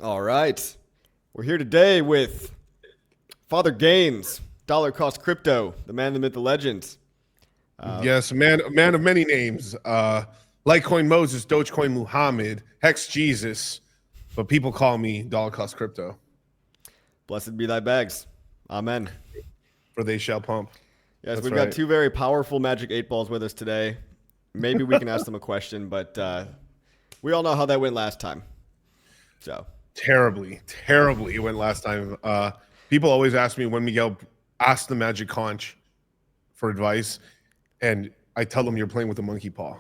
All right. We're here today with Father Gaines, Dollar Cost Crypto, the man, the myth, the legend. Yes, man of many names. Litecoin Moses, Dogecoin Muhammad, Hex Jesus, but people call me Dollar Cost Crypto, Blessed be thy bags. Amen. for they shall pump. Yes, That's we've got right. two very powerful Magic 8 Balls with us today. Maybe we can ask them a question, but we all know how that went last time. So, Terribly it went last time. People always ask me when Miguel asks the Magic Conch for advice, and I tell them you're playing with a monkey paw.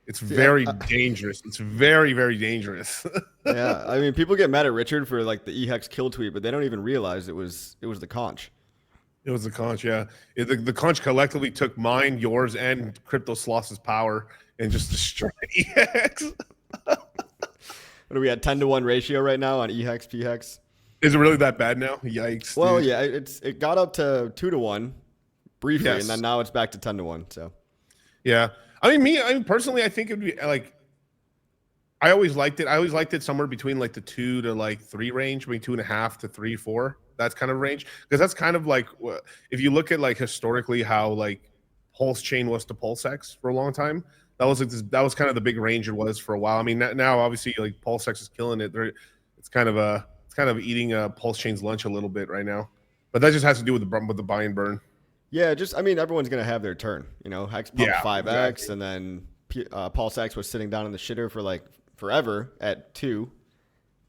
It's see, very dangerous. It's very, very dangerous. yeah, I mean, people get mad at Richard for like the EHEX kill tweet, but they don't even realize it was the conch. It was the conch, yeah. The conch collectively took mine, yours, and Crypto Sloss's power and just destroyed EX. What are we at 10-to-1 ratio right now on EHEX PHEX? Is it really that bad now? Yikes. Well, dude. yeah, it got up to 2-to-1 briefly, Yes. and then now it's back to 10-to-1. So, Yeah. I mean, personally, I think it would be like, I always liked it. I always liked it somewhere between like the 2 to like 3 range, between 2.5 to 3, 4. That's kind of range. Because that's kind of like, if you look at like historically how like PulseChain was to PulseX for a long time, that was like that was kind of the big range it was for a while. I mean, now obviously like PulseX is killing it. It's kind of eating PulseChain's lunch a little bit right now. But that just has to do with the buy and burn. yeah, just, I mean, everyone's going to have their turn. You know, Hex pumped Yeah, 5X, exactly. and then PulseX was sitting down in the shitter for like forever at 2,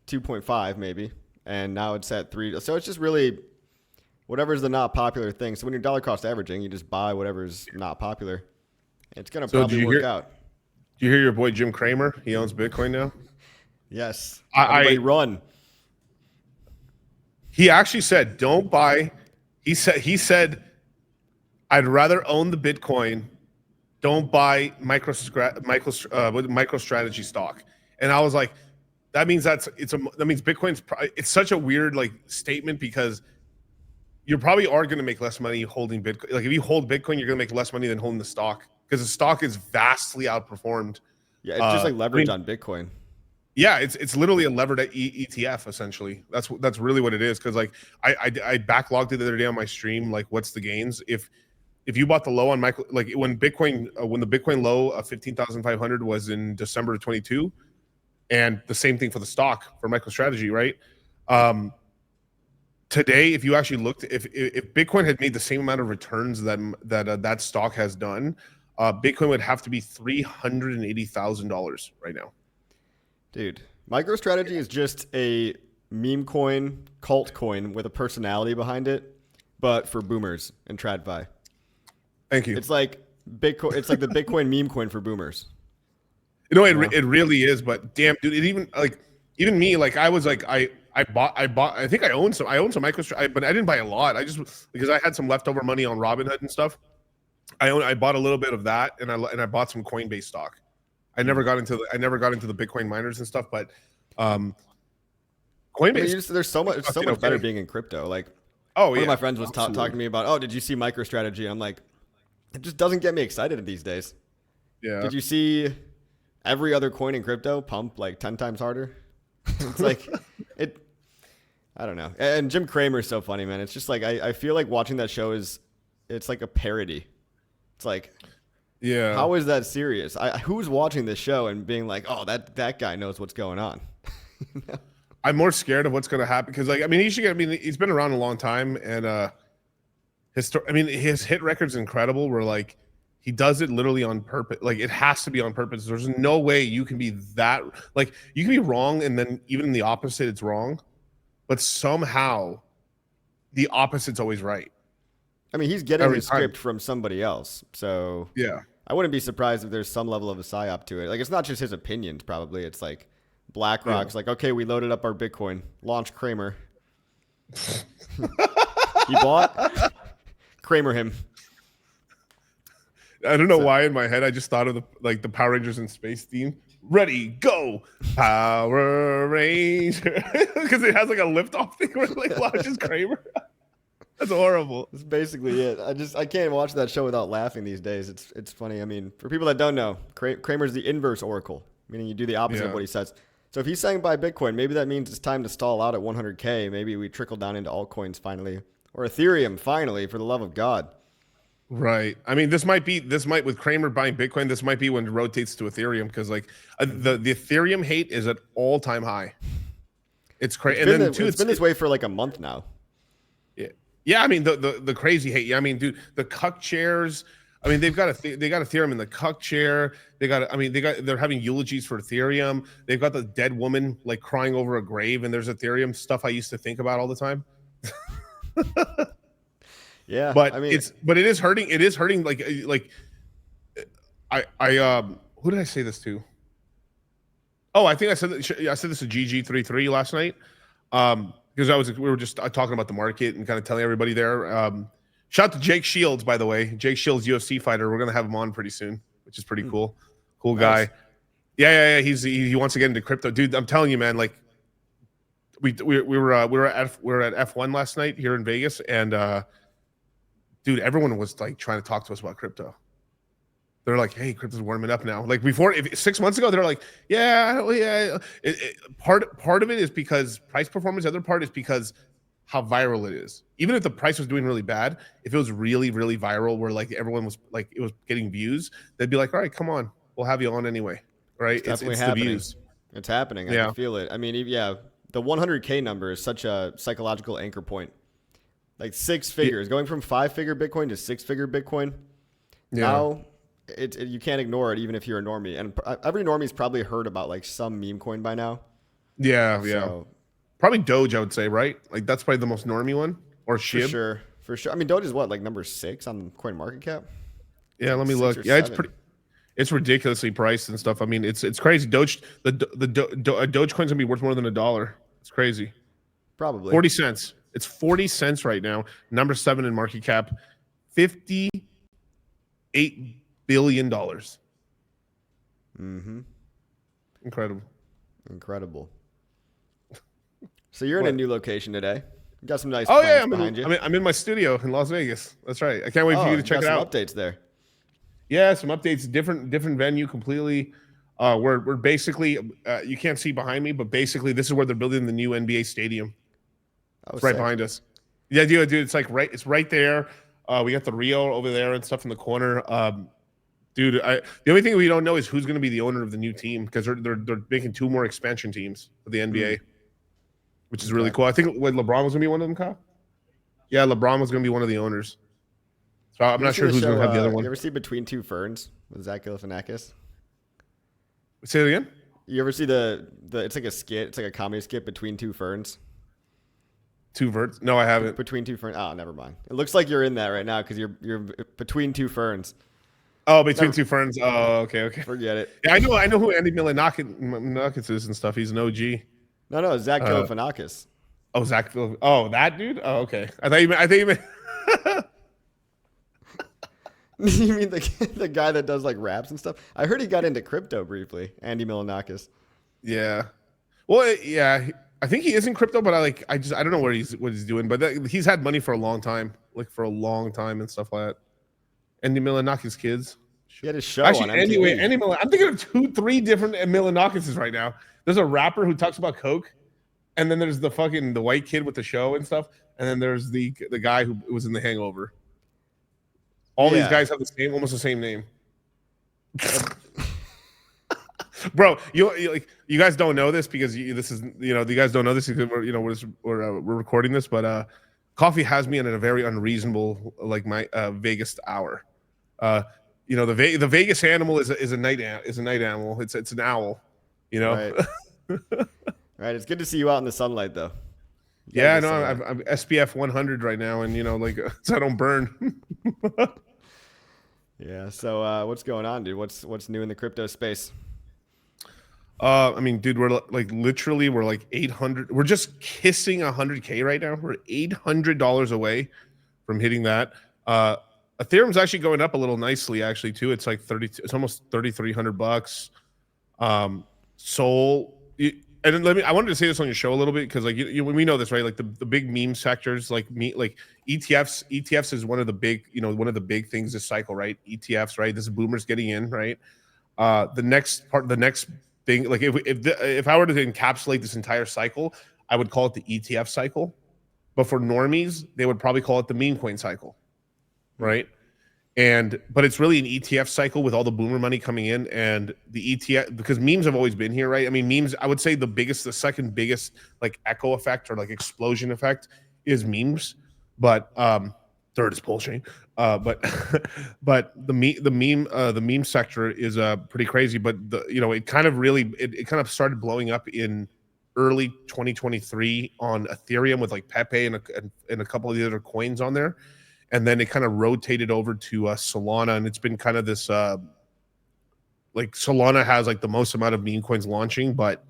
2.5 maybe, and now it's at 3. So it's just really whatever's the not popular thing. So when you're dollar cost averaging, you just buy whatever's not popular. It's going to So probably work out. do you hear your boy Jim Cramer? He owns Bitcoin now. Yes. Everybody I run. He actually said, "Don't buy." He said, "I'd rather own the Bitcoin. Don't buy MicroStrategy stock." And I was like, "That means that means it's such a weird like statement because you probably are going to make less money holding Bitcoin. Like if you hold Bitcoin, you're going to make less money than holding the stock because the stock is vastly outperformed. Yeah, it's just like I leverage mean, on Bitcoin. yeah, it's literally a levered ETF essentially. That's really what it is. Because like I backlogged it the other day on my stream. Like, what's the gains if you bought the low on Michael? Like when the Bitcoin low of 15,500 was in December of 22, and the same thing for the stock for MicroStrategy, right? Today, if you actually looked, if Bitcoin had made the same amount of returns that stock has done, Bitcoin would have to be $380,000 right now. Dude, MicroStrategy is just a meme coin, cult coin with a personality behind it, but for boomers and TradFi. Thank you. It's like Bitcoin. It's like the Bitcoin meme coin for boomers. You know, You know? it really is. But damn, dude, even me, like I was like I bought I think I own some MicroStrategy, but I didn't buy a lot. I just because I had some leftover money on Robinhood and stuff. I bought a little bit of that, and I bought some Coinbase stock. I never got into the Bitcoin miners and stuff, but I mean, Coinbase there's so much. It's so did much better okay. being in crypto. Like Oh one of yeah, my friends was talking to me about, oh, did you see MicroStrategy? I'm like, it just doesn't get me excited these days. yeah. Did you see every other coin in crypto pump like 10 times harder? It's like it. I don't know. And Jim Cramer is so funny, man. It's just like I feel like watching that show it's like a parody. It's like, Yeah. how is that serious? Who's watching this show and being like, oh, that guy knows what's going on? I'm more scared of what's going to happen because, like, I mean, he's been around a long time, and his hit record's incredible. Where like he does it literally on purpose. Like it has to be on purpose. There's no way you can be that. Like you can be wrong, and then even the opposite, it's wrong. But somehow, the opposite's always right I mean, he's getting every his time. script from somebody else, so Yeah. I wouldn't be surprised if there's some level of a psyop to it. Like it's not just his opinions. Probably it's like BlackRock's like, okay, we loaded up our Bitcoin, launch Cramer. You bought Cramer him. I don't know So, why in my head I just thought of the Power Rangers in space theme. Ready, go, Power Ranger, because it has like a liftoff thing where it like launches Kramer. That's horrible. that's basically it. I can't watch that show without laughing these days. It's funny. I mean, for people that don't know, Kramer's the inverse oracle, meaning you do the opposite of Yeah. what he says. So if he's saying buy Bitcoin, maybe that means it's time to stall out at 100K. Maybe we trickle down into altcoins finally, or Ethereum finally, for the love of God. Right. I mean, this might with Cramer buying Bitcoin. This might be when it rotates to Ethereum because like the Ethereum hate is at all-time high. It's crazy. And then It's been this way for like a month now. Yeah. Yeah. I mean, the crazy hate. Yeah. I mean, dude, the cuck chairs. I mean, they got Ethereum in the cuck chair. They're having eulogies for Ethereum. They've got the dead woman like crying over a grave, and there's Ethereum stuff I used to think about all the time. Yeah, but I mean, it is hurting. It is hurting. Like who did I say this to? Oh, I think I said this to GG33 last night. Because we were just talking about the market and kind of telling everybody there. Shout out to Jake Shields, by the way. Jake Shields, UFC fighter. We're gonna have him on pretty soon, which is pretty cool. Cool guy. Nice. Yeah. He wants to get into crypto, dude. I'm telling you, man. Like we were at F1 last night here in Vegas, and dude, everyone was like trying to talk to us about crypto. They're like, "Hey, crypto's warming up now." Like before, 6 months ago, they're like, "Yeah." Part of it is because price performance. The other part is because how viral it is. Even if the price was doing really bad, if it was really, really viral, where like everyone was like, it was getting views, they'd be like, "All right, come on, we'll have you on anyway." Right? It's definitely it's happening. The views. It's happening. I can feel it. I mean, yeah, the 100K number is such a psychological anchor point. Like 6 figures, going from 5-figure Bitcoin to 6-figure Bitcoin. Yeah. Now, you can't ignore it, even if you're a normie. And every normie's probably heard about like some meme coin by now. Yeah. So, probably Doge, I would say, right? Like that's probably the most normie one, or SHIB. For sure. I mean, Doge is what, like number 6 on CoinMarketCap? Yeah, let me look. Yeah, 7. it's ridiculously priced and stuff. I mean, it's crazy. Doge, Dogecoin's gonna be worth more than $1. It's crazy. Probably 40 cents. It's 40 cents right now. Number 7 in market cap, $58 billion. Mm-hmm. Incredible. So you're in a new location today. You got some nice plants behind you. I'm in my studio in Las Vegas. That's right. I can't wait for you to check it out. Some updates there. Yeah, some updates. Different venue completely. We're basically you can't see behind me, but basically this is where they're building the new NBA stadium. It's right behind us. Yeah, dude. It's like it's right there. We got the Rio over there and stuff in the corner. Dude, the only thing we don't know is who's going to be the owner of the new team because they're making 2 more expansion teams for the NBA, which is really cool. I think LeBron was going to be one of them, Kyle. Yeah, LeBron was going to be one of the owners. So I'm not sure who's going to have the other one. You ever see Between Two Ferns with Zach Galifianakis? Say it again. You ever see the it's like a skit. It's like a comedy skit, Between Two Ferns. Two verts? No, I haven't. Between Two Ferns. Oh, never mind. It looks like you're in that right now because you're between two ferns. Oh, Between Two Ferns. Oh, okay. Forget it. Yeah, I know who Andy Milonakis is and stuff. He's an OG. No, Zach Galifianakis. Oh, Zach. Oh, that dude. Oh, okay. I thought you meant. You mean the guy that does like raps and stuff? I heard he got into crypto briefly. Andy Milonakis. Yeah. Well, yeah. I think he is in crypto, but I don't know what he's doing. But he's had money for a long time, and stuff like that. Andy Milonakis kids. He had a show Actually, on MTV. Andy I'm thinking of 2-3 different Milonakises right now. There's a rapper who talks about coke, and then there's the white kid with the show and stuff, and then there's the guy who was in The Hangover. All these guys have almost the same name. Bro, you guys don't know this because you guys don't know this because we're recording this, but Coffee has me in a very unreasonable my Vegas hour. The Vegas animal is a night animal. It's an owl. Right. Right. It's good to see you out in the sunlight though. Yeah, no, I'm SPF 100 right now, and so I don't burn. Yeah. So what's going on, dude? What's new in the crypto space? I mean, dude, we're literally 800. We're just kissing 100K right now. We're $800 away from hitting that. Ethereum's actually going up a little nicely, actually, too. It's like it's almost $3,300. Sol. And I wanted to say this on your show a little bit because we know this, right? Like the big meme sectors, like ETFs. ETFs is one of the big things this cycle, right? ETFs, right? This is boomers getting in, right? The next thing. Like if I were to encapsulate this entire cycle, I would call it the ETF cycle. But for normies, they would probably call it the meme coin cycle, right? But it's really an ETF cycle with all the boomer money coming in, and the ETF, because memes have always been here, right? I mean, memes, I would say the second biggest like echo effect or like explosion effect is memes, but third is PulseChain. But but the meme sector is pretty crazy. But it kind of it kind of started blowing up in early 2023 on Ethereum with like Pepe and a couple of the other coins on there. And then it kind of rotated over to Solana, and it's been kind of this like Solana has like the most amount of meme coins launching, but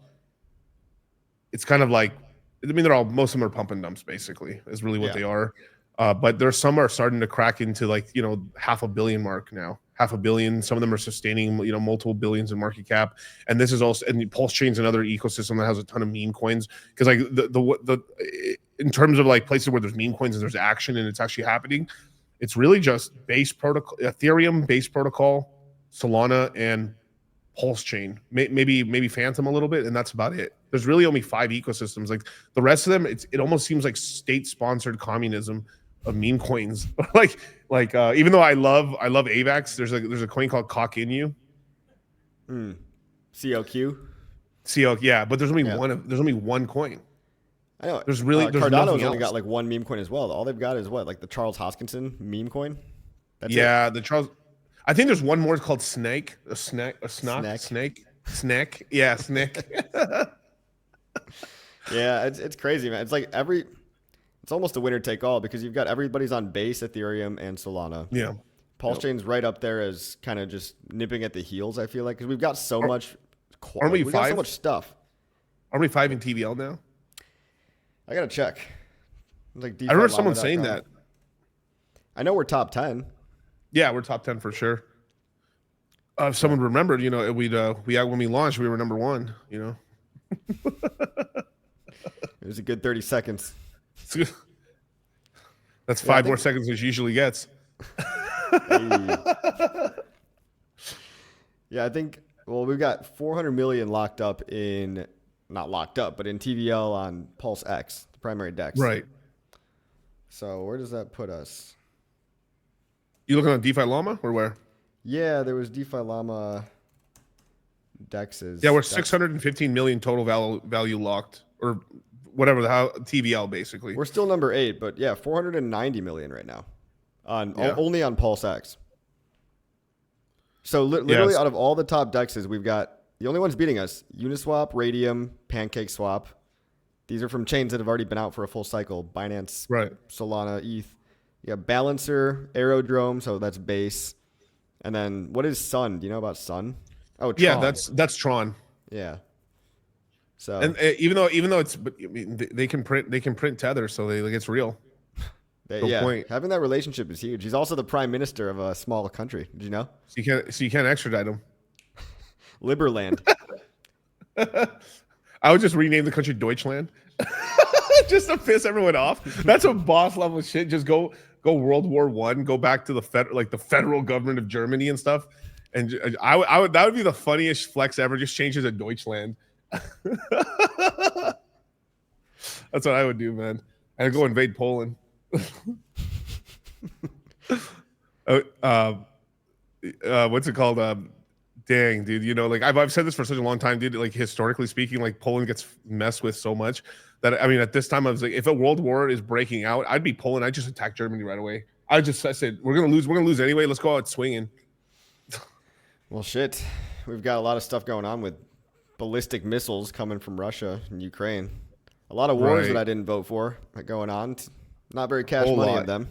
it's kind of like, I mean, most of them are pump and dumps basically is really what they are. But there's some are starting to crack into like, 500 million mark now. 500 million. Some of them are sustaining, multiple billions in market cap. And this is also, and PulseChain's another ecosystem that has a ton of meme coins. Because like the in terms of like places where there's meme coins and there's action and it's actually happening, it's really just base protocol, Ethereum base protocol, Solana, and PulseChain. Maybe Phantom a little bit, and that's about it. There's really only 5 ecosystems. Like the rest of them, it almost seems like state-sponsored communism of meme coins. like even though I love AVAX, there's a coin called Cock in You. COQ. Yeah, but there's only one coin. I know. There's Cardano's only got like one meme coin as well. All they've got is what, like the Charles Hoskinson meme coin. That's it. The Charles. I think there's one more called Snake. Snake. Yeah, Snake. Yeah, it's crazy, man. It's like it's almost a winner take all because you've got everybody's on base Ethereum and Solana. Yeah. PulseChain's right up there as kind of just nipping at the heels, I feel like, because we've got so much. We've got so much stuff. Are we 5 in TVL now? I gotta check. Like I remember someone saying that. I know we're top 10. Yeah, we're top 10 for sure. If someone remembered, when we launched, we were number 1. It was a good 30 seconds. That's 5 more seconds than it usually gets. Yeah, I think. Well, we've got 400 million locked up not locked up, but in TVL on PulseX, the primary DEX. Right. So where does that put us? You looking on DeFi Llama or where? Yeah, there was DeFi Llama DEXs. Yeah, we're 615 million total value locked, or whatever TVL basically. We're still number 8, but yeah, 490 million right now only on PulseX. So literally out of all the top DEXs, we've got the only ones beating us: Uniswap, Radium, PancakeSwap. These are from chains that have already been out for a full cycle: Binance, right, Solana, ETH. You got Balancer, Aerodrome, so that's base. And then what is Sun? Do you know about Sun? Oh, Tron. Yeah, that's Tron. Yeah. So and even though it's, but I mean, they can print Tether, so it's real. Point. Having that relationship is huge. He's also the prime minister of a small country. Did you know? So you can't extradite him. Liberland. I would just rename the country Deutschland, just to piss everyone off. That's a boss level shit. Just go World War I. Go back to the federal government of Germany and stuff. And I would that would be the funniest flex ever. Just change it to Deutschland. That's what I would do, man. I'd go invade Poland. What's it called? Dang, dude. I've said this for such a long time, dude. Like historically speaking, like Poland gets messed with so much that at this time I was like, if a world war is breaking out, I'd be Poland. I'd just attack Germany right away. I said we're gonna lose anyway. Let's go out swinging. Well, shit. We've got a lot of stuff going on with ballistic missiles coming from Russia and Ukraine. A lot of wars that I didn't vote for going on. Not very cash money of them.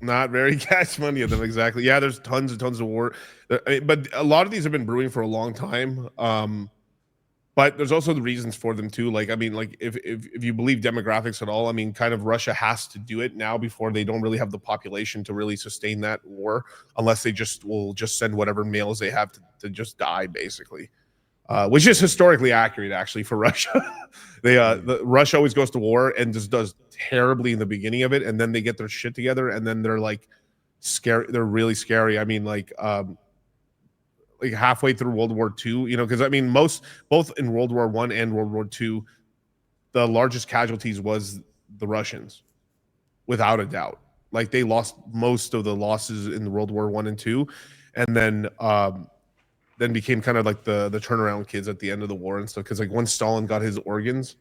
Not very cash money of them, exactly. Yeah, there's tons and tons of war. But a lot of these have been brewing for a long time. But there's also the reasons for them too. If you believe demographics at all, kind of Russia has to do it now before they don't really have the population to really sustain that war, unless they will just send whatever males they have to just die, basically. Which is historically accurate, actually, for Russia. Russia always goes to war and just does terribly in the beginning of it, and then they get their shit together, and then they're like scary. They're really scary. like halfway through World War II. You know, because I mean, both in World War I and World War II, the largest casualties was the Russians, without a doubt. Like they lost most of the losses in the World War I and II, and then became kind of like the turnaround kids at the end of the war and stuff. Because like once Stalin got his organs,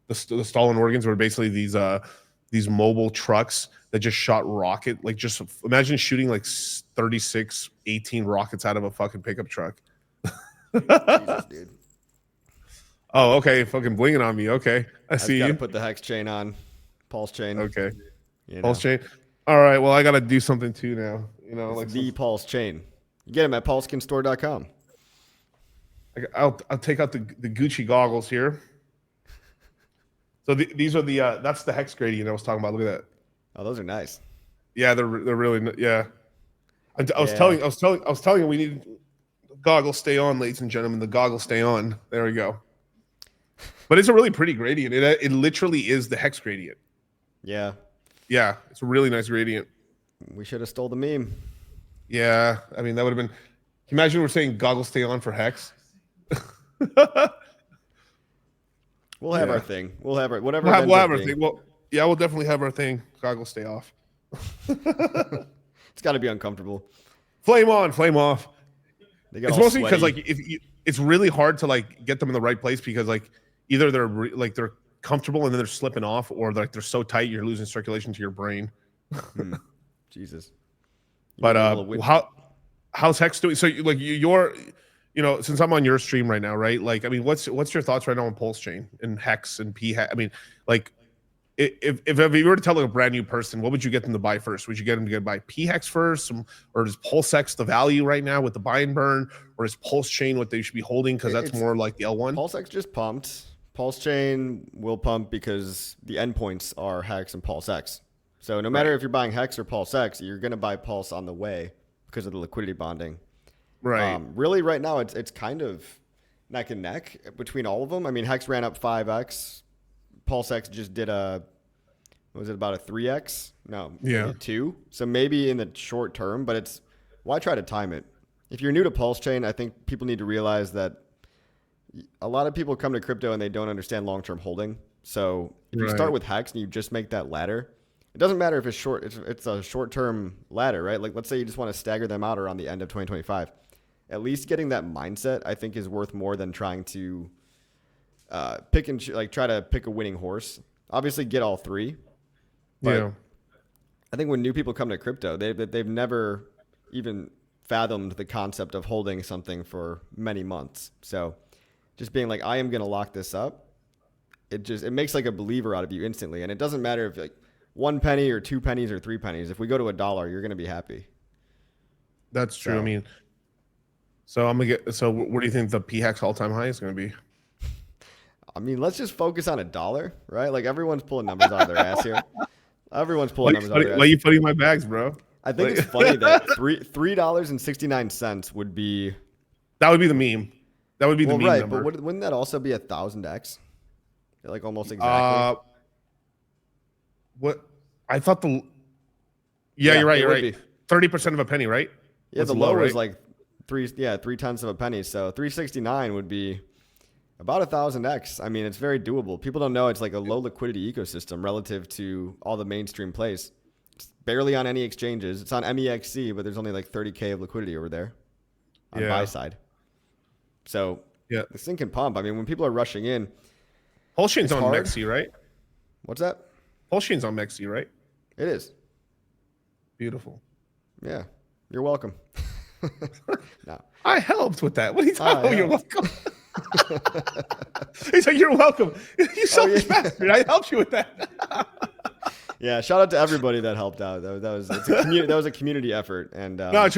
the Stalin organs were basically these mobile trucks that just shot rocket. Like just imagine shooting like 36, 18 rockets out of a fucking pickup truck. Jesus, dude. Oh, okay. Fucking blinging on me. Okay. I see Got to you. put the hex chain on. PulseChain. Okay. You know. PulseChain. All right. Well, I got to do something too now. You know, It's like the PulseChain. You get them at pulsekinstore.com. I'll take out the Gucci goggles here. So these are the that's the hex gradient I was talking about. Look at that. Oh, those are nice. Yeah, they're really yeah. I was telling you we need goggles stay on, ladies and gentlemen. The goggles stay on. There we go. But it's a really pretty gradient. It literally is the hex gradient. Yeah. Yeah, it's a really nice gradient. We should have stole the meme. Yeah, I mean that would have been. Can you imagine we're saying goggles stay on for hex? We'll have our thing. We'll have our whatever. We'll have our thing. Well, yeah, we'll definitely have our thing. Goggles stay off. It's got to be uncomfortable. Flame on, flame off. It's mostly because like it's really hard to like get them in the right place because like either they're comfortable and then they're slipping off, or like they're so tight you're losing circulation to your brain. Jesus. But how's Hex doing? So like you're, you know, since I'm on your stream right now, right? Like, I mean, what's your thoughts right now on PulseChain and Hex and P? I mean, like, if you were to tell like a brand new person, what would you get them to buy first? Would you get them to buy P Hex first, or is PulseX the value right now with the buy and burn, or is PulseChain what they should be holding because that's more like the L1? PulseX just pumped. PulseChain will pump because the endpoints are Hex and PulseX. So no matter if you're buying Hex or PulseX, you're going to buy Pulse on the way because of the liquidity bonding. Right. Really, right now, it's kind of neck and neck between all of them. I mean, Hex ran up 5x. PulseX just did was it about a 3x? No, yeah, 2. So maybe in the short term, but why try to time it? If you're new to PulseChain, I think people need to realize that a lot of people come to crypto and they don't understand long-term holding. So if you start with Hex and you just make that ladder, it doesn't matter if it's short. It's a short-term ladder, right? Like let's say you just want to stagger them out around the end of 2025. At least getting that mindset, I think, is worth more than trying to try to pick a winning horse. Obviously, get all three. But yeah. I think when new people come to crypto, they've never even fathomed the concept of holding something for many months. So just being like, I am going to lock this up, it makes like a believer out of you instantly. And it doesn't matter if like 1 penny or 2 pennies or 3 pennies. If we go to $1, you're going to be happy. That's true. So, I mean, so what do you think the PHEX all-time high is going to be? I mean, let's just focus on $1, right? Like everyone's pulling numbers out of their ass here. Everyone's pulling numbers out of their ass. Why are you putting my bags, bro? I think it's funny that $3.69 would be. That would be the meme. That would be the meme right, number. But wouldn't that also be 1,000x? Like almost exactly. What I thought the. Yeah, you're right. You're right. 30% of a penny, right? Yeah, that's the low was like 3/10 of a penny. So 369 would be about 1,000x. I mean, it's very doable. People don't know it's like a low liquidity ecosystem relative to all the mainstream plays. It's barely on any exchanges. It's on MEXC, but there's only like 30K of liquidity over there on buy side. So this thing can pump. I mean, when people are rushing in, PulseChain's on MEXC, right? What's that? PulseChain's on MEXC, right? It is. Beautiful. Yeah, you're welcome. No, I helped with that. What are you talking about? You're welcome. He's like, you're welcome. You selfish bastard. I helped you with that. Yeah, shout out to everybody that helped out. That was a community effort. And no, wait,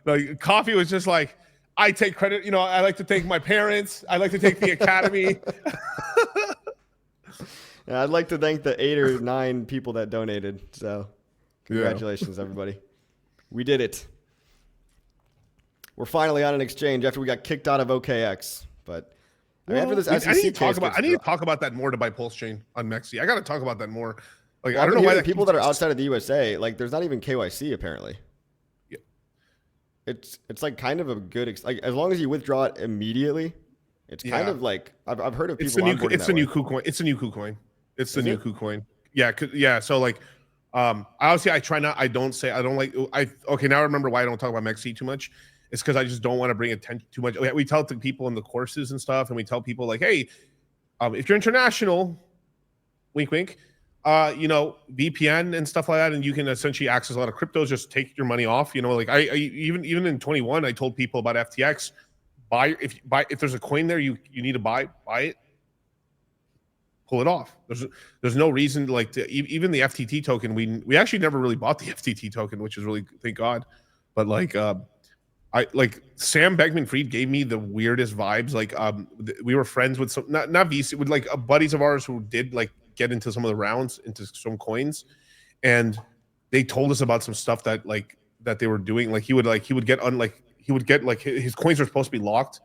no. Coffee was just like, I take credit. You know, I like to thank my parents. I like to thank the academy. Yeah, I'd like to thank the 8 or 9 people that donated. So, congratulations, everybody. We did it. We're finally on an exchange after we got kicked out of OKX. But after this SEC I need to talk about that more to buy PulseChain on MEXC. I got to talk about that more. Like, I don't know why the people that are outside of the USA, like, there's not even KYC apparently. it's like kind of a good like as long as you withdraw it immediately, it's kind Yeah, of like I've heard of it's people the new onboarding it's that the way. new KuCoin. It's the new KuCoin. It's the Is new it? KuCoin. Yeah, yeah. So like, obviously I try not. I don't say I don't like. I okay now I remember why I don't talk about MEXC too much. It's because I just don't want to bring attention too much. We tell it to people in the courses and stuff, and we tell people like, hey, if you're international, wink, wink, VPN and stuff like that, and you can essentially access a lot of cryptos. Just take your money off. Like I even in 21, I told people about FTX. If there's a coin there you need to buy it, pull it off. There's no reason even the FTT token. We actually never really bought the FTT token, which is really thank God. But I like Sam Beckman-Fried gave me the weirdest vibes. We were friends with some not VC with buddies of ours who did get into some of the rounds into some coins, and they told us about some stuff that they were doing. He would get his coins were supposed to be locked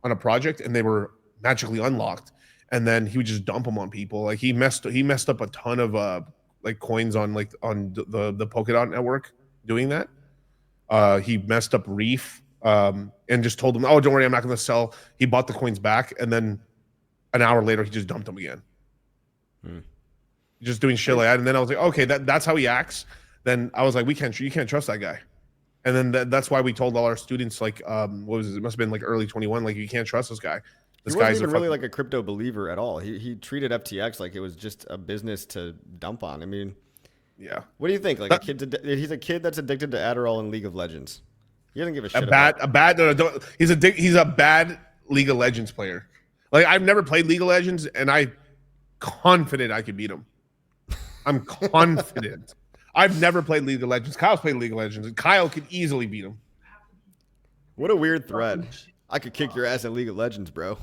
on a project and they were magically unlocked, and then he would just dump them on people. He messed up a ton of coins on the Polkadot network doing that. He messed up Reef and just told them, oh, don't worry, I'm not going to sell. He bought the coins back, and then an hour later he just dumped them again. Just doing shit like that. And then I was like, okay, that's how he acts. Then I was like, you can't trust that guy. And then that's why we told all our students, what was it? It must have been early 21. You can't trust this guy. This He wasn't guy's even really like a crypto believer at all. He treated FTX like it was just a business to dump on. I mean, yeah. what do you think? He's a kid that's addicted to Adderall in League of Legends. He doesn't give a shit he's a bad League of Legends player. I've never played League of Legends, and I'm confident I could beat him. I'm confident. I've never played League of Legends. Kyle's played League of Legends, and Kyle could easily beat him. What a weird thread. I could kick your ass in League of Legends, bro.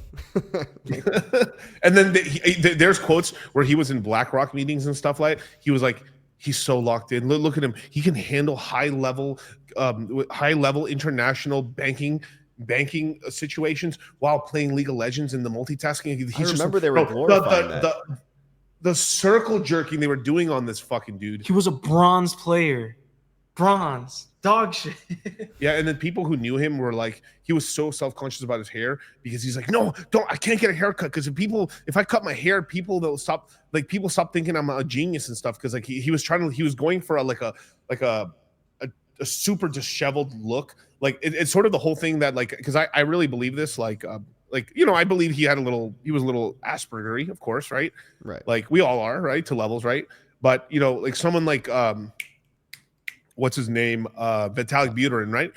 And then there's quotes where he was in BlackRock meetings and stuff like that. He was like, he's so locked in. Look at him. He can handle high level international banking situations while playing League of Legends and the multitasking. I remember they were glorifying that. The circle jerking they were doing on this fucking dude. He was a bronze player. Bronze. Dog shit. Yeah, and then people who knew him were like, he was so self-conscious about his hair because he's like, no, I can't get a haircut because if I cut my hair, people stop thinking I'm a genius and stuff, because he was going for a super disheveled look. It's sort of the whole thing that because I really believe this, I believe he was a little Aspergery, of course, right? Right. We all are, right, to levels, right? But someone what's his name? Vitalik Buterin, right?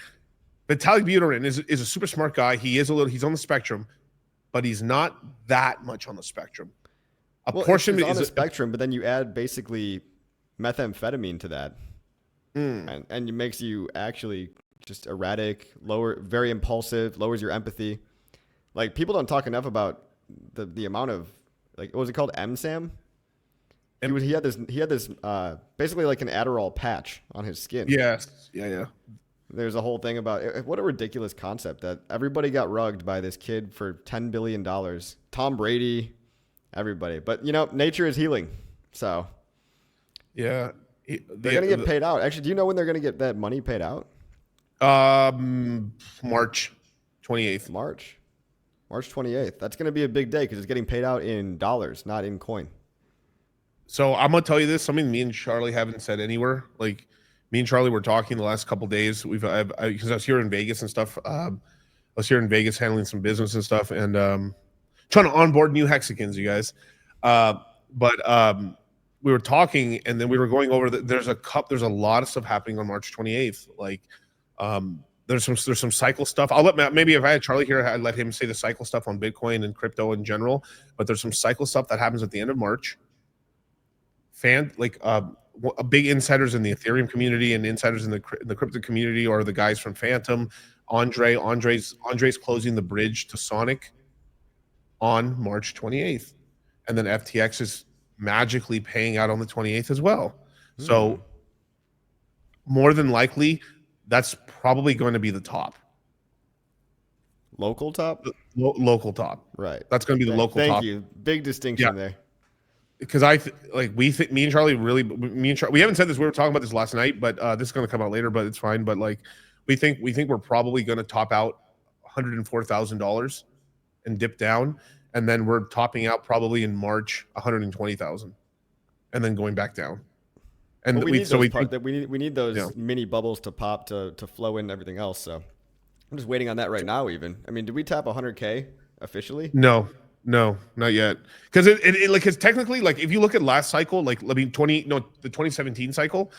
Vitalik Buterin is a super smart guy. He's on the spectrum, but he's not that much on the spectrum. Portion is on the spectrum, but then you add basically methamphetamine to that, and it makes you actually just erratic, very impulsive, lowers your empathy. People don't talk enough about the amount of what was it called? MSAM? He had this basically like an Adderall patch on his skin. Yes. Yeah. There's a whole thing about it. What a ridiculous concept that everybody got rugged by this kid for $10 billion. Tom Brady, everybody. But nature is healing. So yeah, they're going to get paid out. Actually, do you know when they're going to get that money paid out? March 28th. March 28th. That's going to be a big day because it's getting paid out in dollars, not in coin. So I'm gonna tell you this, something me and Charlie haven't said anywhere. Me and Charlie were talking the last couple of days. Because I was here in Vegas and stuff. I was here in Vegas handling some business and stuff, and trying to onboard new Hexicans, you guys. But we were talking, and then we were going over there's a lot of stuff happening on March 28th. There's some cycle stuff. I'll let maybe if I had Charlie here, I'd let him say the cycle stuff on Bitcoin and crypto in general. But there's some cycle stuff that happens at the end of March. Big insiders in the Ethereum community and insiders in the crypto community are the guys from Phantom. Andre's closing the bridge to Sonic on March 28th, and then FTX is magically paying out on the 28th as well. So more than likely, that's probably going to be the top. Local top? Local top. Right. That's going to be the local top. Thank you. Big distinction there. Because me and Charlie, we haven't said this. We were talking about this last night, but this is going to come out later, but it's fine. But We think we're probably going to top out $104,000 and dip down, and then we're topping out probably in March 120,000, and then going back down. And But we need we need those yeah. mini bubbles to pop to flow in everything else. So I'm just waiting on that right now. Even I mean, did we tap 100K officially? No, not yet. Because it like it's technically like if you look at last cycle, like I mean the 2017 cycle,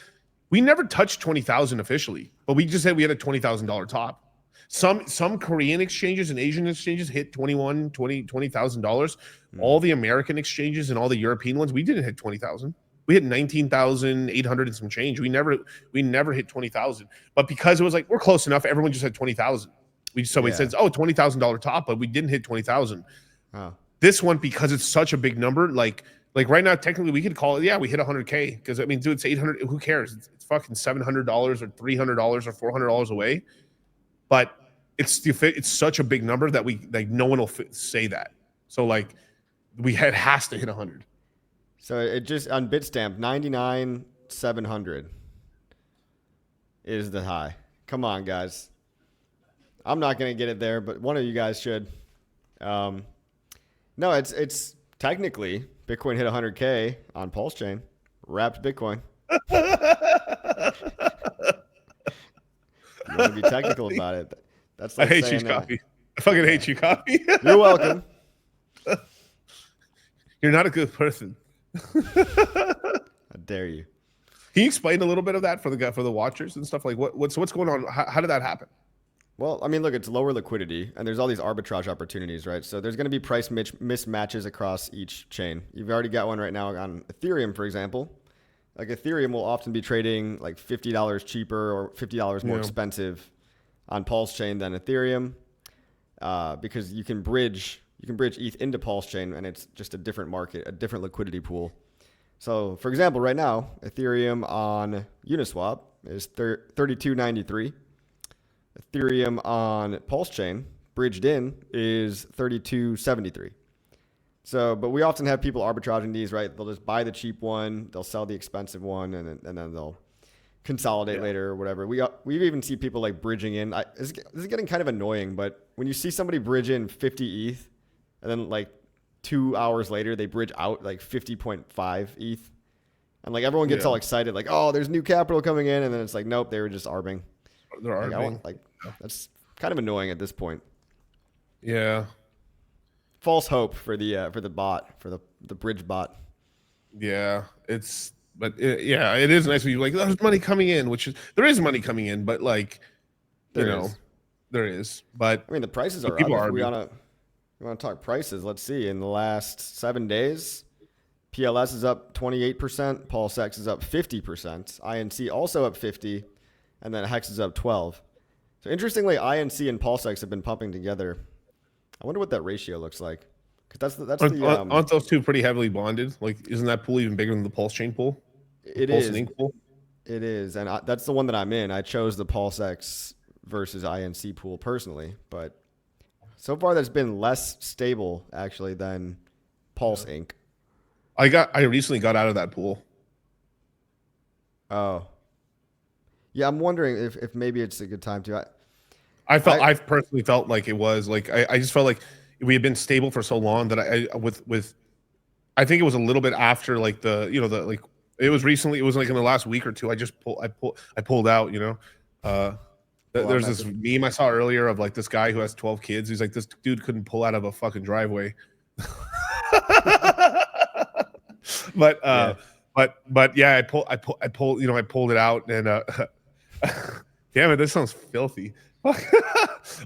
we never touched 20,000 officially, but we just said we had a $20,000 top. Some Korean exchanges and Asian exchanges hit $20,000. All the American exchanges and all the European ones, we didn't hit 20,000. We hit 19,800 and some change. We never hit 20,000. But because it was like we're close enough, everyone just had 20,000. We said $20,000 top, but we didn't hit 20,000. Oh. This one, because it's such a big number, like right now, technically we could call it, yeah, we hit 100K, because I mean, dude, it's 800. Who cares? It's fucking $700 or $300 or $400 away. But it's such a big number that we like no one will say that. So like has to hit 100. So it just on Bitstamp 99,700 is the high. Come on, guys. I'm not gonna get it there, but one of you guys should. No, it's technically Bitcoin hit 100K on PulseChain, wrapped Bitcoin. You want to be technical about it. That's like I hate you, Coffee. I fucking hate you, Coffee. You're welcome. You're not a good person. How dare you? Can you explain a little bit of that for the watchers and stuff? Like what's going on? How did that happen? Well, I mean, look, it's lower liquidity, and there's all these arbitrage opportunities, right? So there's going to be price mismatches across each chain. You've already got one right now on Ethereum, for example. Like Ethereum will often be trading like $50 cheaper or $50 more expensive on PulseChain than Ethereum, because you can bridge ETH into PulseChain, and it's just a different market, a different liquidity pool. So, for example, right now, Ethereum on Uniswap is 32.93. Ethereum on PulseChain, bridged in, is 32.73. So, but we often have people arbitraging these, right? They'll just buy the cheap one, they'll sell the expensive one, and then they'll consolidate later or whatever. We even see people like bridging in. This is getting kind of annoying, but when you see somebody bridge in 50 ETH, and then like 2 hours later they bridge out like 50.5 ETH, and like everyone gets all excited, like, oh, there's new capital coming in, and then it's like, nope, they were just arbing. They're arbing. That's kind of annoying at this point. Yeah. False hope for the bot, for the bridge bot. Yeah, it is nice when you're like, there's money coming in, there is money coming in, but like, there is. But I mean, the prices are people up. are. We want to talk prices. Let's see. In the last 7 days, PLS is up 28%, PulseX is up 50%, INC also up 50%, and then Hex is up 12%. So interestingly, INC and PulseX have been pumping together. I wonder what that ratio looks like. Because aren't those two pretty heavily bonded? Like, isn't that pool even bigger than the PulseChain pool? It Pulse is. and Ink pool? It is, and that's the one that I'm in. I chose the PulseX versus INC pool personally, but so far that's been less stable actually than Pulse Inc. I recently got out of that pool. Oh, yeah. I'm wondering if maybe it's a good time to. I personally felt like it was like I just felt like we had been stable for so long that I think it was a little bit after like it was recently, it was like in the last week or two. I pulled out. There's this meme I saw earlier of like this guy who has 12 kids. He's like, this dude couldn't pull out of a fucking driveway. But yeah, I pulled it out, and damn it, this sounds filthy.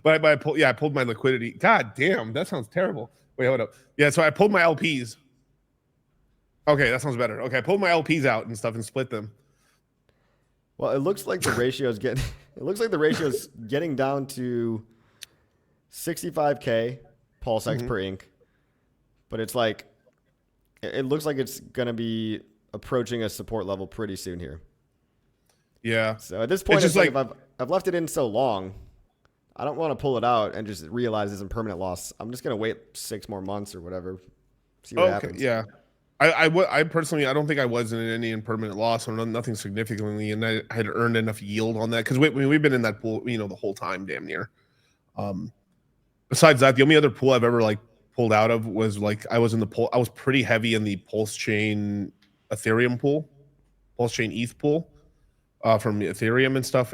but I pulled my liquidity. God damn, that sounds terrible. Wait, hold up. Yeah, so I pulled my LPs. Okay, that sounds better. Okay, I pulled my LPs out and stuff and split them. Well, it looks like the ratio is getting. It looks like the ratio is getting down to 65K PulseX per ink, but it's like it looks like it's gonna be approaching a support level pretty soon here. Yeah. So at this point, it's like if I've left it in so long, I don't want to pull it out and just realize it's a permanent loss. I'm just gonna wait 6 more months or whatever. See what happens. Yeah. I personally, I don't think I was in any impermanent loss or nothing significantly, and I had earned enough yield on that because we've been in that pool, you know, the whole time, damn near. Besides that, the only other pool I've ever like pulled out of was like I was in the pool. I was pretty heavy in the PulseChain Ethereum pool, PulseChain ETH pool, from Ethereum and stuff.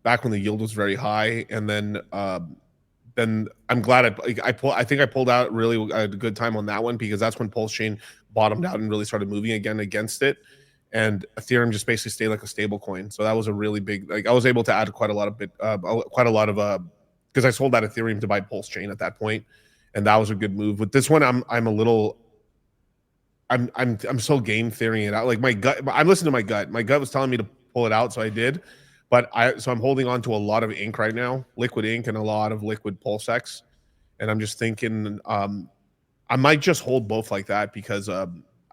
Back when the yield was very high, and then I'm glad I think I pulled out really a good time on that one because that's when PulseChain bottomed out and really started moving again against it, and Ethereum just basically stayed like a stable coin. So that was a really big, like I was able to add quite a lot of because I sold that Ethereum to buy PulseChain at that point, and that was a good move. With this one, I'm a little. I'm so game theorying it out. Like my gut, I'm listening to my gut. My gut was telling me to pull it out, so I did. But I'm holding on to a lot of ink right now, liquid ink, and a lot of liquid PulseX. And I'm just thinking, I might just hold both like that because, I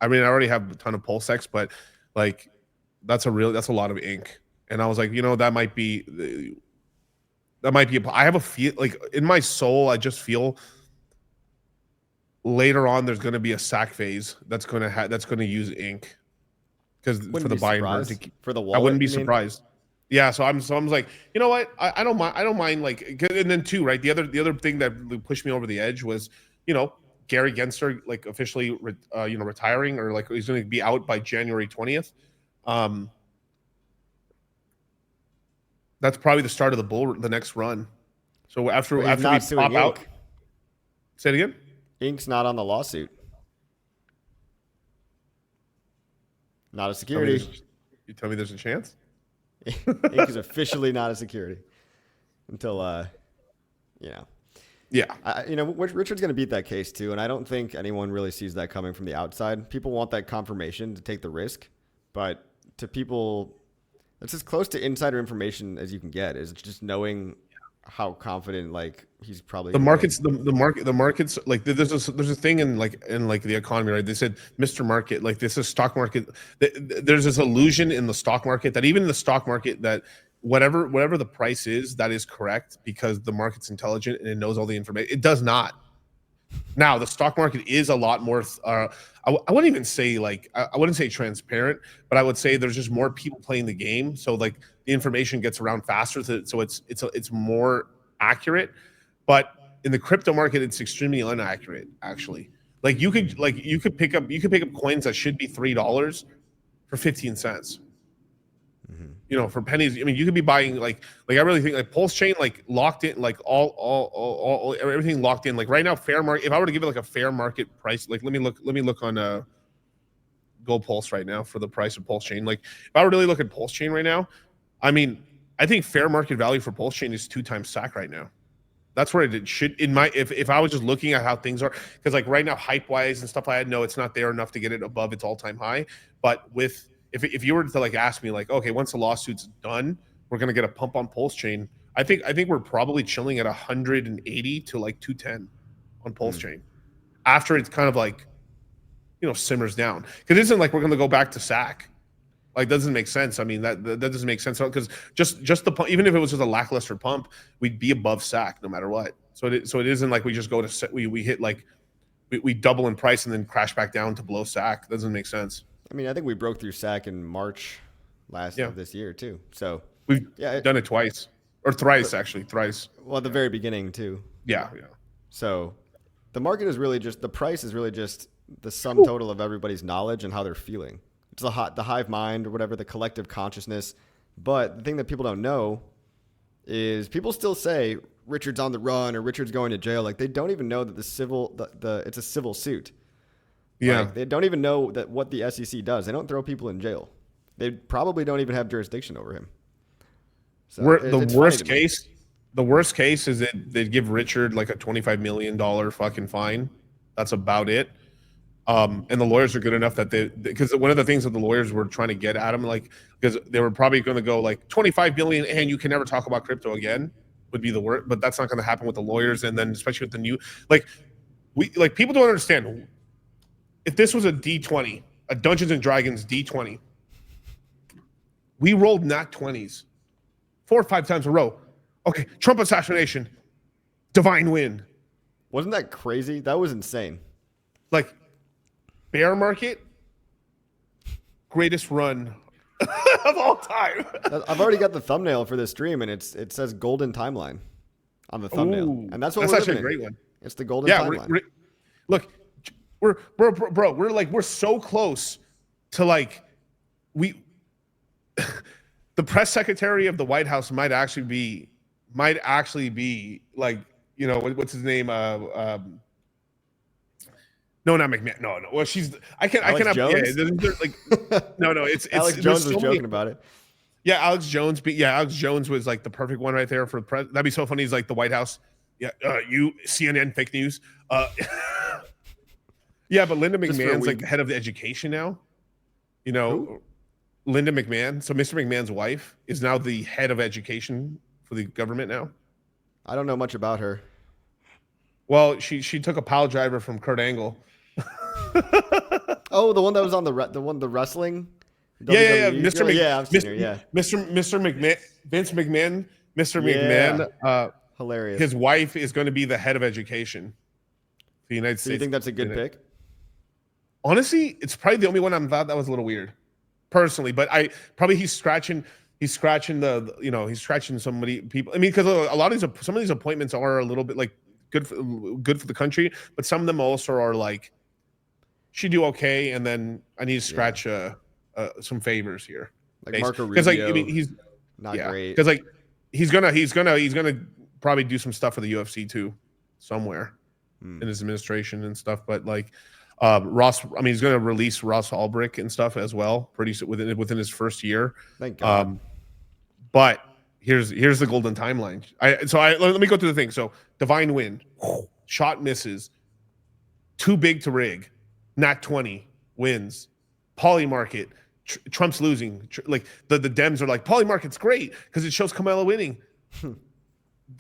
mean, I already have a ton of PulseX, but like that's a lot of ink. And I was like, you know, that might be. I have a feel like in my soul, I just feel later on there's going to be a sack phase that's going to use ink because for the buy and burn for the wallet. I wouldn't be surprised. Yeah, so I'm like, you know what? I don't mind like, and then too, right? The other thing that pushed me over the edge was, you know, Gary Gensler like officially retiring, or like he's going to be out by January 20th. That's probably the start of the next run. So after we pop out, say it again. Ink's not on the lawsuit. Not a security. You tell me there's a chance? Ink is officially not a security until, you know. Yeah. You know, Richard's going to beat that case too, and I don't think anyone really sees that coming from the outside. People want that confirmation to take the risk, but to people, it's as close to insider information as you can get. Is just knowing how confident like he's probably the markets like there's a thing in the economy, right? They said Mr. Market, like this is stock market. There's this illusion in the stock market that even in the stock market that whatever the price is, that is correct because the market's intelligent and it knows all the information. It does not. Now the stock market is a lot more. I wouldn't even say I wouldn't say transparent, but I would say there's just more people playing the game. So like the information gets around faster, so it's more accurate. But in the crypto market, it's extremely inaccurate. Actually, like you could pick up coins that should be $3 for 15 cents. You know, for pennies. I mean, you could be buying like I really think like PulseChain like locked in, like all everything locked in. Like right now, fair market. If I were to give it like a fair market price, like let me look on Go Pulse right now for the price of PulseChain. Like if I were to really look at PulseChain right now, I mean, I think fair market value for PulseChain is 2 times SAC right now. That's where it should if I was just looking at how things are, because like right now hype wise and stuff like that, no, it's not there enough to get it above its all-time high. But with if you were to like ask me like, okay, once the lawsuit's done, we're gonna get a pump on PulseChain. I think we're probably chilling at 180 to like 210 on PulseChain after it's kind of like, you know, simmers down. Because it isn't like we're gonna go back to SAC. Like doesn't make sense. I mean that doesn't make sense because just the pump, even if it was just a lackluster pump, we'd be above SAC no matter what. So it isn't like we just go to we hit like we double in price and then crash back down to below SAC. Doesn't make sense. I mean, I think we broke through SAC in March of this year too. So we've done it twice or thrice actually, thrice. Well, at the very beginning too. Yeah. So the market is really just the price is really just the sum total of everybody's knowledge and how they're feeling. It's the hive mind or whatever, the collective consciousness. But the thing that people don't know is people still say Richard's on the run or Richard's going to jail. Like they don't even know that it's a civil suit. Yeah. Like, they don't even know that what the SEC does. They don't throw people in jail. They probably don't even have jurisdiction over him. So the worst case is that they'd give Richard like a $25 million fucking fine. That's about it. And the lawyers are good enough that because one of the things that the lawyers were trying to get at him, like, because they were probably going to go like 25 billion and you can never talk about crypto again would be the word, but that's not going to happen with the lawyers. And then especially with the new, people don't understand. If this was a D20, a Dungeons and Dragons D20, we rolled nat 20s 4 or 5 times in a row. Okay, Trump assassination, divine win. Wasn't that crazy? That was insane. Like, bear market, greatest run of all time. I've already got the thumbnail for this stream, and it says golden timeline on the thumbnail, Ooh, and that's what that's we're actually living a great in. one. It's the golden Yeah, timeline. look, we're so close to like we. The press secretary of the White House might actually be like, you know, what's his name? No, not McMahon. No. Well, I cannot. Jones? Yeah, like, no. It's Alex there's Jones so was many- joking about it. Yeah, Alex Jones. Alex Jones was like the perfect one right there for the press. That'd be so funny. He's like the White House. Yeah, you CNN fake news. Yeah, but Linda Just for a McMahon's like week. the head of the education now. You know, Who? Linda McMahon. So Mr. McMahon's wife is now the head of education for the government now. I don't know much about her. Well, she took a pile driver from Kurt Angle. Oh, the one that was on the wrestling. Yeah. WWE Mr. girl? Mc, Yeah, I've seen her. Mr. Yeah, Mr. McMahon, Vince McMahon, Mr. Yeah. McMahon. hilarious. His wife is going to be the head of education for the United So States. you think that's a good pick? Honestly, it's probably the only one I'm thought that was a little weird, personally. But he's scratching so many people. I mean, because a lot of some of these appointments are a little bit like good for the country, but some of them also are like, she do okay, and then I need to scratch some favors here. Like Marco Rubio. Because like I mean, he's not great. Because like he's gonna probably do some stuff for the UFC too, somewhere in his administration and stuff. But like Ross, I mean, he's gonna release Ross Ulbricht and stuff as well, pretty soon, within his first year. Thank God. But here's the golden timeline. Let me go through the thing. So Divine Wind, shot misses, too big to rig, Nat 20 wins, Poly Market. Trump's losing. Like the Dems are like, Poly Market's great because it shows Kamala winning.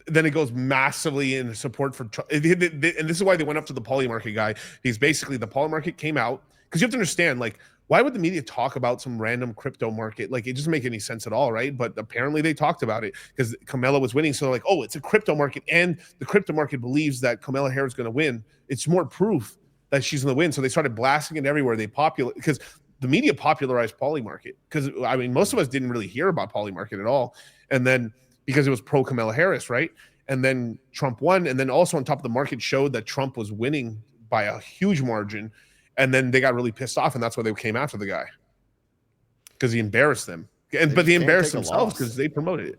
Then it goes massively in support for Trump. And this is why they went up to the Poly Market guy. He's basically, the Poly Market came out because you have to understand, like, why would the media talk about some random crypto market? Like, it doesn't make any sense at all, right? But apparently they talked about it because Kamala was winning. So they're like, oh, it's a crypto market, and the crypto market believes that Kamala Harris is going to win. It's more proof that she's going to win. So they started blasting it everywhere. Because the media popularized Poly Market. Because I mean, most of us didn't really hear about Poly Market at all, and then because it was pro Kamala Harris, right? And then Trump won, and then also on top of the market showed that Trump was winning by a huge margin. And then they got really pissed off, and that's why they came after the guy, because he embarrassed them. But they embarrassed themselves because they promoted it.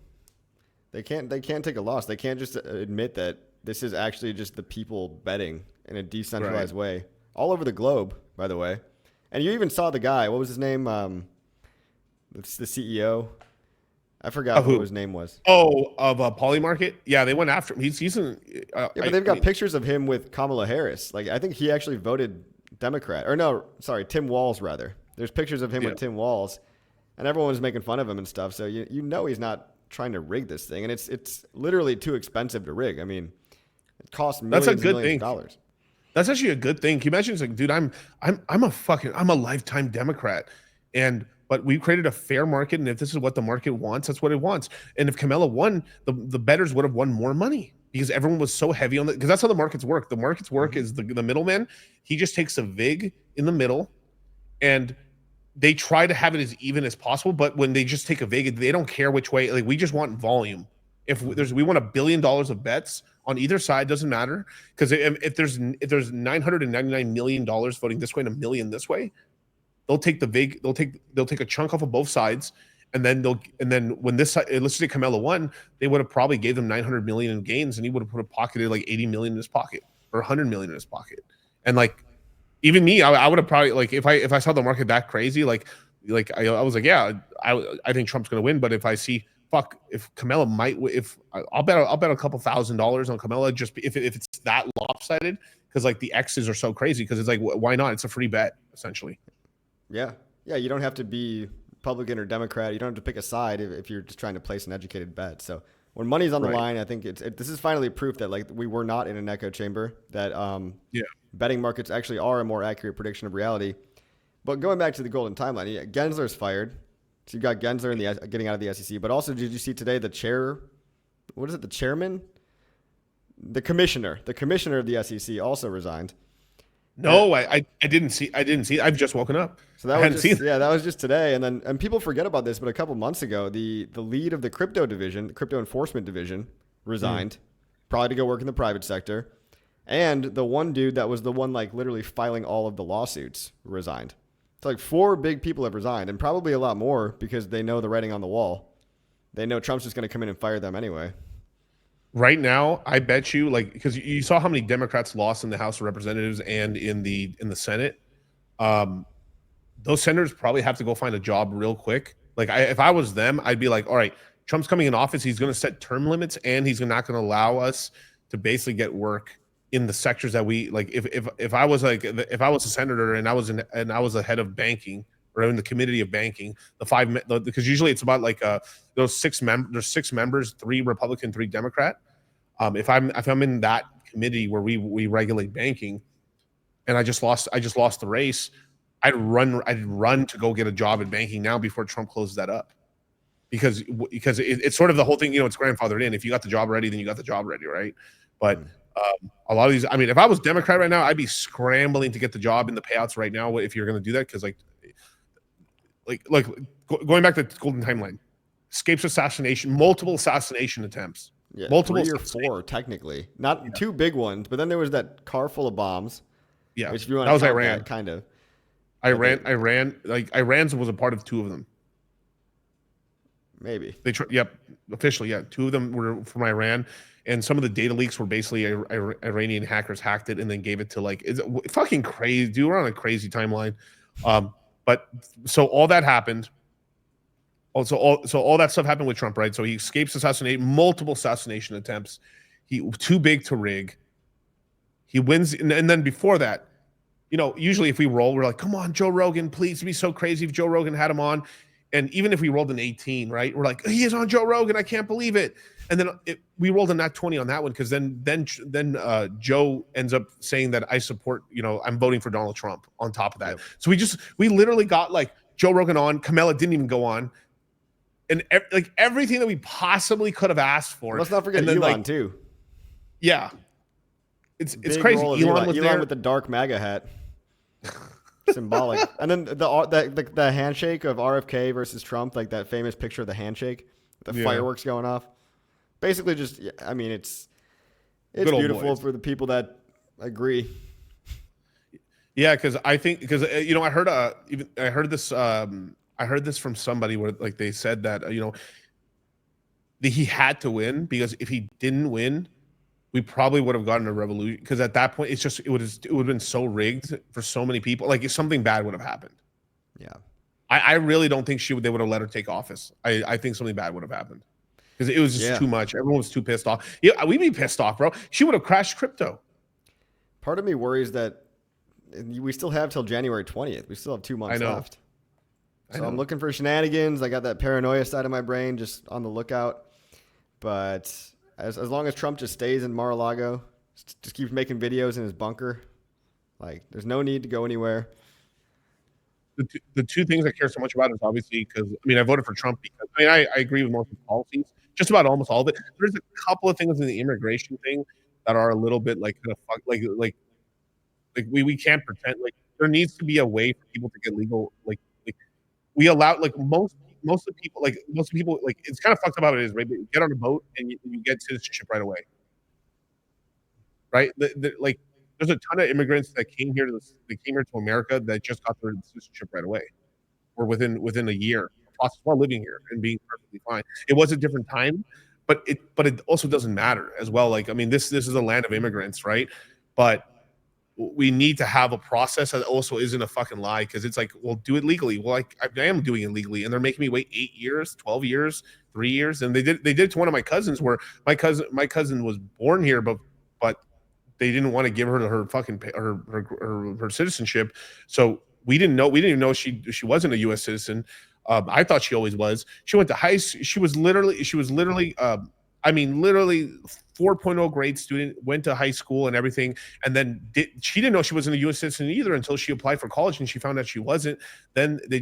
They can't take a loss. They can't just admit that this is actually just the people betting in a decentralized way all over the globe, by the way. And you even saw the guy. What was his name? It's the CEO. I forgot what his name was. Oh, of Poly Market. Yeah, they went after him. He's but they've got pictures of him with Kamala Harris. Like, I think he actually voted Democrat, or no, sorry, Tim Walz rather. There's pictures of him with Tim Walz, and everyone was making fun of him and stuff. So you know he's not trying to rig this thing, and it's literally too expensive to rig. I mean, it costs millions and millions of dollars. That's actually a good thing. Can you imagine? It's like, dude, I'm a lifetime Democrat, but we created a fair market, and if this is what the market wants, that's what it wants. And if Kamala won, the bettors would have won more money because everyone was so heavy on because that's how the markets work. The markets work is the middleman. He just takes a vig in the middle, and they try to have it as even as possible. But when they just take a vig, they don't care which way. Like, we just want volume. If we want $1 billion of bets on either side, doesn't matter, because if there's $999 million voting this way and $1 million this way, they'll take the vig. They'll take a chunk off of both sides. And then when this side, let's say Kamala won, they would have probably gave them 900 million in gains, and he would have pocketed like 80 million in his pocket or 100 million in his pocket. And like, even me, I would have probably, like, if I saw the market that crazy, like I was like, yeah, I think Trump's gonna win. But if I see, if Kamala might, I'll bet a couple $1,000s on Kamala, just if it's that lopsided, because like the X's are so crazy, because it's like, why not? It's a free bet essentially. Yeah, you don't have to be Republican or Democrat. You don't have to pick a side if you're just trying to place an educated bet. So when money's on the line, I think this is finally proof that, like, we were not in an echo chamber, that betting markets actually are a more accurate prediction of reality. But going back to the golden timeline, Gensler's fired. So you got Gensler getting out of the SEC. But also, did you see today the chairman? The commissioner of the SEC also resigned. No, I didn't see. I didn't see. I've just woken up. So that I was hadn't just seen. yeah, that was just today, and people forget about this, but a couple months ago, the lead of the crypto division, the crypto enforcement division, resigned, probably to go work in the private sector, and the one dude that was the one like literally filing all of the lawsuits resigned. It's like 4 big people have resigned, and probably a lot more because they know the writing on the wall. They know Trump's just going to come in and fire them anyway. Right now, I bet you, like, because you saw how many Democrats lost in the House of Representatives and in the Senate. Those senators probably have to go find a job real quick. Like, if I was them, I'd be like, all right, Trump's coming in office. He's going to set term limits, and he's not going to allow us to basically get work in the sectors that we like. If I was like, if I was a senator and I was the head of banking or in the committee of banking, because usually it's about like there's 6 members, 3 Republican, 3 Democrat. If I'm in that committee where we regulate banking, and I just lost the race, I'd run to go get a job in banking now before Trump closes that up, because it's sort of the whole thing. It's grandfathered in. If you got the job ready, then you got the job ready, right? But a lot of these, I mean, if I was Democrat right now, I'd be scrambling to get the job in the payouts right now if you're going to do that, because going back to the golden timeline, escapes assassination, multiple assassination attempts. Yeah, multiple 3 or 4 technically, not 2 big ones, but then there was that car full of bombs. Yeah, which if you want that was count Iran. that, kind of. Iran's was a part of 2 of them. Maybe. Yep, officially, yeah. 2 of them were from Iran, and some of the data leaks were basically Iranian hackers hacked it and then gave it to it's fucking crazy, dude. We're on a crazy timeline. But so all that happened. Also, all that stuff happened with Trump, right? So he escapes multiple assassination attempts. He too big to rig. He wins, and then before that, usually if we roll, we're like, come on, Joe Rogan, please. It'd be so crazy if Joe Rogan had him on. And even if we rolled an 18, right, we're like, he is on Joe Rogan, I can't believe it. And then we rolled a nat 20 on that one, because then Joe ends up saying that I support, I'm voting for Donald Trump on top of that. Yep. So we literally got like Joe Rogan on, Kamala didn't even go on, and everything that we possibly could have asked for. Let's not forget Elon too. Yeah, it's crazy. Elon was there with the dark MAGA hat. Symbolic. And then the handshake of RFK versus Trump, like that famous picture of the handshake, the fireworks going off. Basically, I mean, it's beautiful for the people that agree. Yeah, because I heard this from somebody where like they said that that he had to win, because if he didn't win, we probably would have gotten a revolution, because at that point it would have been so rigged for so many people. Like, if something bad would have happened. Yeah, I really don't think they would have let her take office. I think something bad would have happened, because it was just too much. Everyone was too pissed off. Yeah, we'd be pissed off, bro. She would have crashed crypto. Part of me worries that we still have till January 20th. We still have 2 months left. So I'm looking for shenanigans. I got that paranoia side of my brain just on the lookout. But as long as Trump just stays in Mar-a-Lago, just keeps making videos in his bunker, like, there's no need to go anywhere. The 2 things I care so much about is obviously because, I mean, I voted for Trump because, I mean, I agree with most of his policies, just about almost all of it. There's a couple of things in the immigration thing that are a little bit like kind of like we can't pretend. Like, there needs to be a way for people to get legal. Like we allow, like, most of the people, like it's kind of fucked up how it is, right? But you get on a boat and you get citizenship right away, right? Like, there's a ton of immigrants that came here to America that just got their citizenship right away, or within a year, process while living here and being perfectly fine. It was a different time, but it also doesn't matter as well. Like, I mean, this is a land of immigrants, right? But we need to have a process that also isn't a fucking lie, because it's like, well, do it legally. Well, I am doing it legally, and they're making me wait 8 years, 12 years, 3 years, and they did it to one of my cousins, where my cousin was born here, but they didn't want to give her her fucking her citizenship, so we didn't even know she wasn't a U.S. citizen. I thought she always was. She went to high school. She was literally 4.0 grade student, went to high school and everything, and then she didn't know she wasn't a U.S. citizen either until she applied for college, and she found out she wasn't. Then they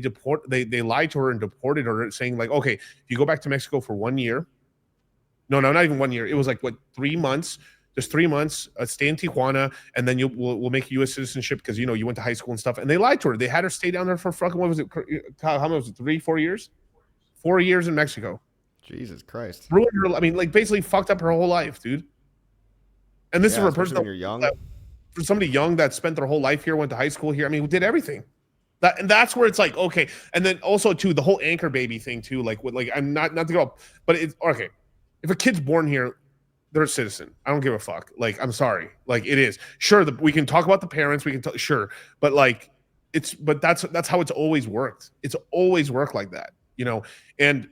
lied to her and deported her, saying like, okay, if you go back to Mexico for 1 year, no, not even 1 year. It was like 3 months. Just 3 months. Stay in Tijuana, and then we'll make you U.S. citizenship because you went to high school and stuff. And they lied to her. They had her stay down there for fucking, what was it? How much was it? 3-4 years? 4 years in Mexico. Jesus Christ. Ruined her. I mean, like basically fucked up her whole life, dude. And this is for a person when you're young. For somebody young that spent their whole life here, went to high school here. I mean, we did everything. And that's where it's like, okay. And then also too, the whole anchor baby thing too. Like, I'm not to go, but it's okay. If a kid's born here, they're a citizen. I don't give a fuck. Like, I'm sorry. Like, it is. Sure, we can talk about the parents. We can sure, but like, but that's how it's always worked. It's always worked like that, And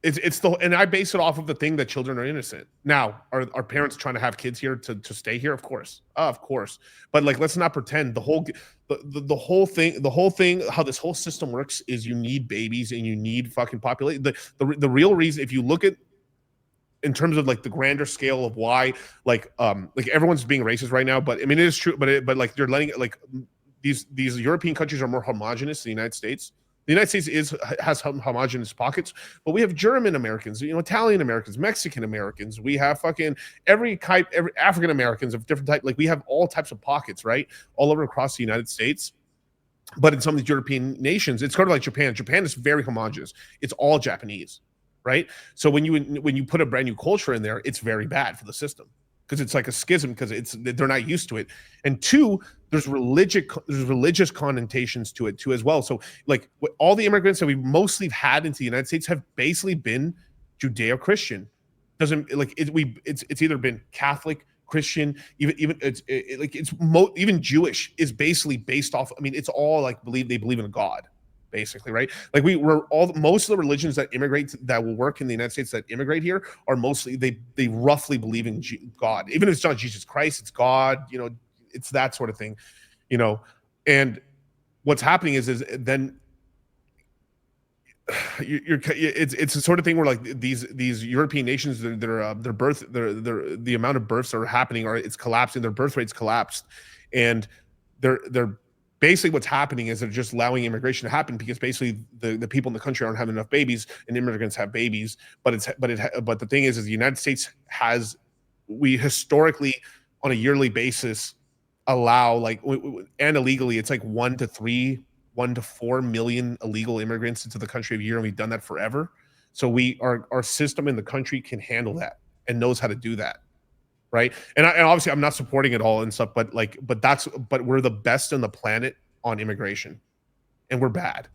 and I base it off of the thing that children are innocent. Now, are parents trying to have kids here to stay here? Of course, But like, let's not pretend the whole thing, how this whole system works is you need babies and you need fucking population. The real reason, if you look at in terms of like the grander scale of why, like everyone's being racist right now, but I mean it is true, but like you're letting like these European countries are more homogenous than the United States. The United States has homogenous pockets, but we have German Americans, Italian Americans, Mexican Americans. We have fucking every African Americans of different type. Like we have all types of pockets, right, all over across the United States. But in some of these European nations, it's sort of like Japan. Japan is very homogenous. It's all Japanese, right? So when you put a brand new culture in there, it's very bad for the system because it's like a schism because they're not used to it. And two, there's religious connotations to it too as well. So like all the immigrants that we've mostly had into the United States have basically been Judeo-Christian. It's either been Catholic, Christian, even Jewish is basically based off. I mean, it's all like they believe in a God, basically, right? Like most of the religions that immigrate that will work in the United States that immigrate here are mostly they roughly believe in God, even if it's not Jesus Christ, it's God, it's that sort of thing, and what's happening is then it's the sort of thing where like these European nations, the amount of births that are happening it's collapsing, their birth rates collapsed, and they're basically what's happening is they're just allowing immigration to happen because basically the people in the country aren't having enough babies and immigrants have babies. But the thing is the United States we historically on a yearly basis allow and illegally it's like 1 to 4 million illegal immigrants into the country a year, and we've done that forever. So our system in the country can handle that and knows how to do that. Right. And obviously I'm not supporting it all and stuff, but we're the best on the planet on immigration and we're bad.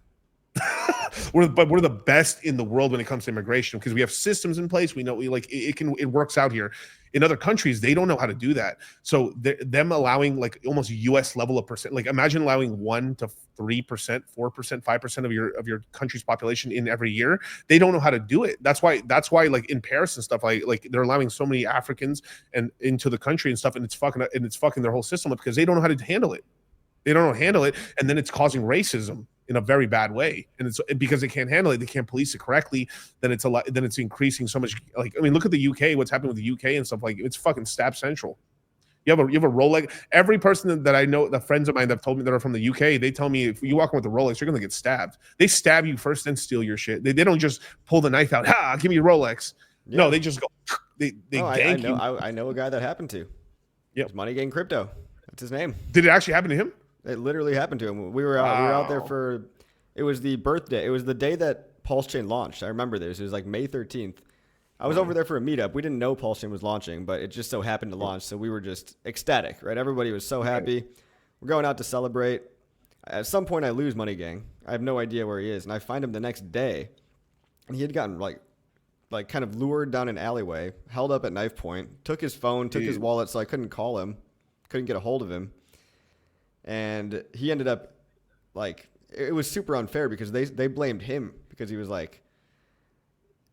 We're the best in the world when it comes to immigration because we have systems in place. We know it works out here. In other countries, they don't know how to do that. So them allowing like almost US level of percent, like imagine allowing 1 to 3%, 4%, 5% of your country's population in every year. They don't know how to do it. That's why like in Paris and stuff, like they're allowing so many Africans and into the country and stuff, and it's fucking their whole system up because they don't know how to handle it. They don't know how to handle it, and then it's causing racism in a very bad way. And it's because they can't handle it, they can't police it correctly. Then it's increasing so much. Like I mean, look at the UK. What's happening with the UK and stuff, like it's fucking stab central. You have a Rolex. Every person that I know, the friends of mine that have told me that are from the UK, they tell me if you walk in with a Rolex, you're gonna get stabbed. They stab you first, then steal your shit. They don't just pull the knife out. Ha! Give me your Rolex. Yeah. No, they just go. They gank you. I know a guy that happened to. Yeah, Money Gang Crypto. That's his name. Did it actually happen to him? It literally happened to him. We were out there for. It was the birthday. It was the day that PulseChain launched. I remember this. It was like May 13th. I was over there for a meetup. We didn't know PulseChain was launching, but it just so happened to launch. So we were just ecstatic, right? Everybody was so happy. We're going out to celebrate. At some point, I lose Money Gang. I have no idea where he is, and I find him the next day. And he had gotten like kind of lured down an alleyway, held up at knife point, took his phone, took his wallet, so I couldn't call him, couldn't get a hold of him, and he ended up like. It was super unfair because they blamed him because he was like,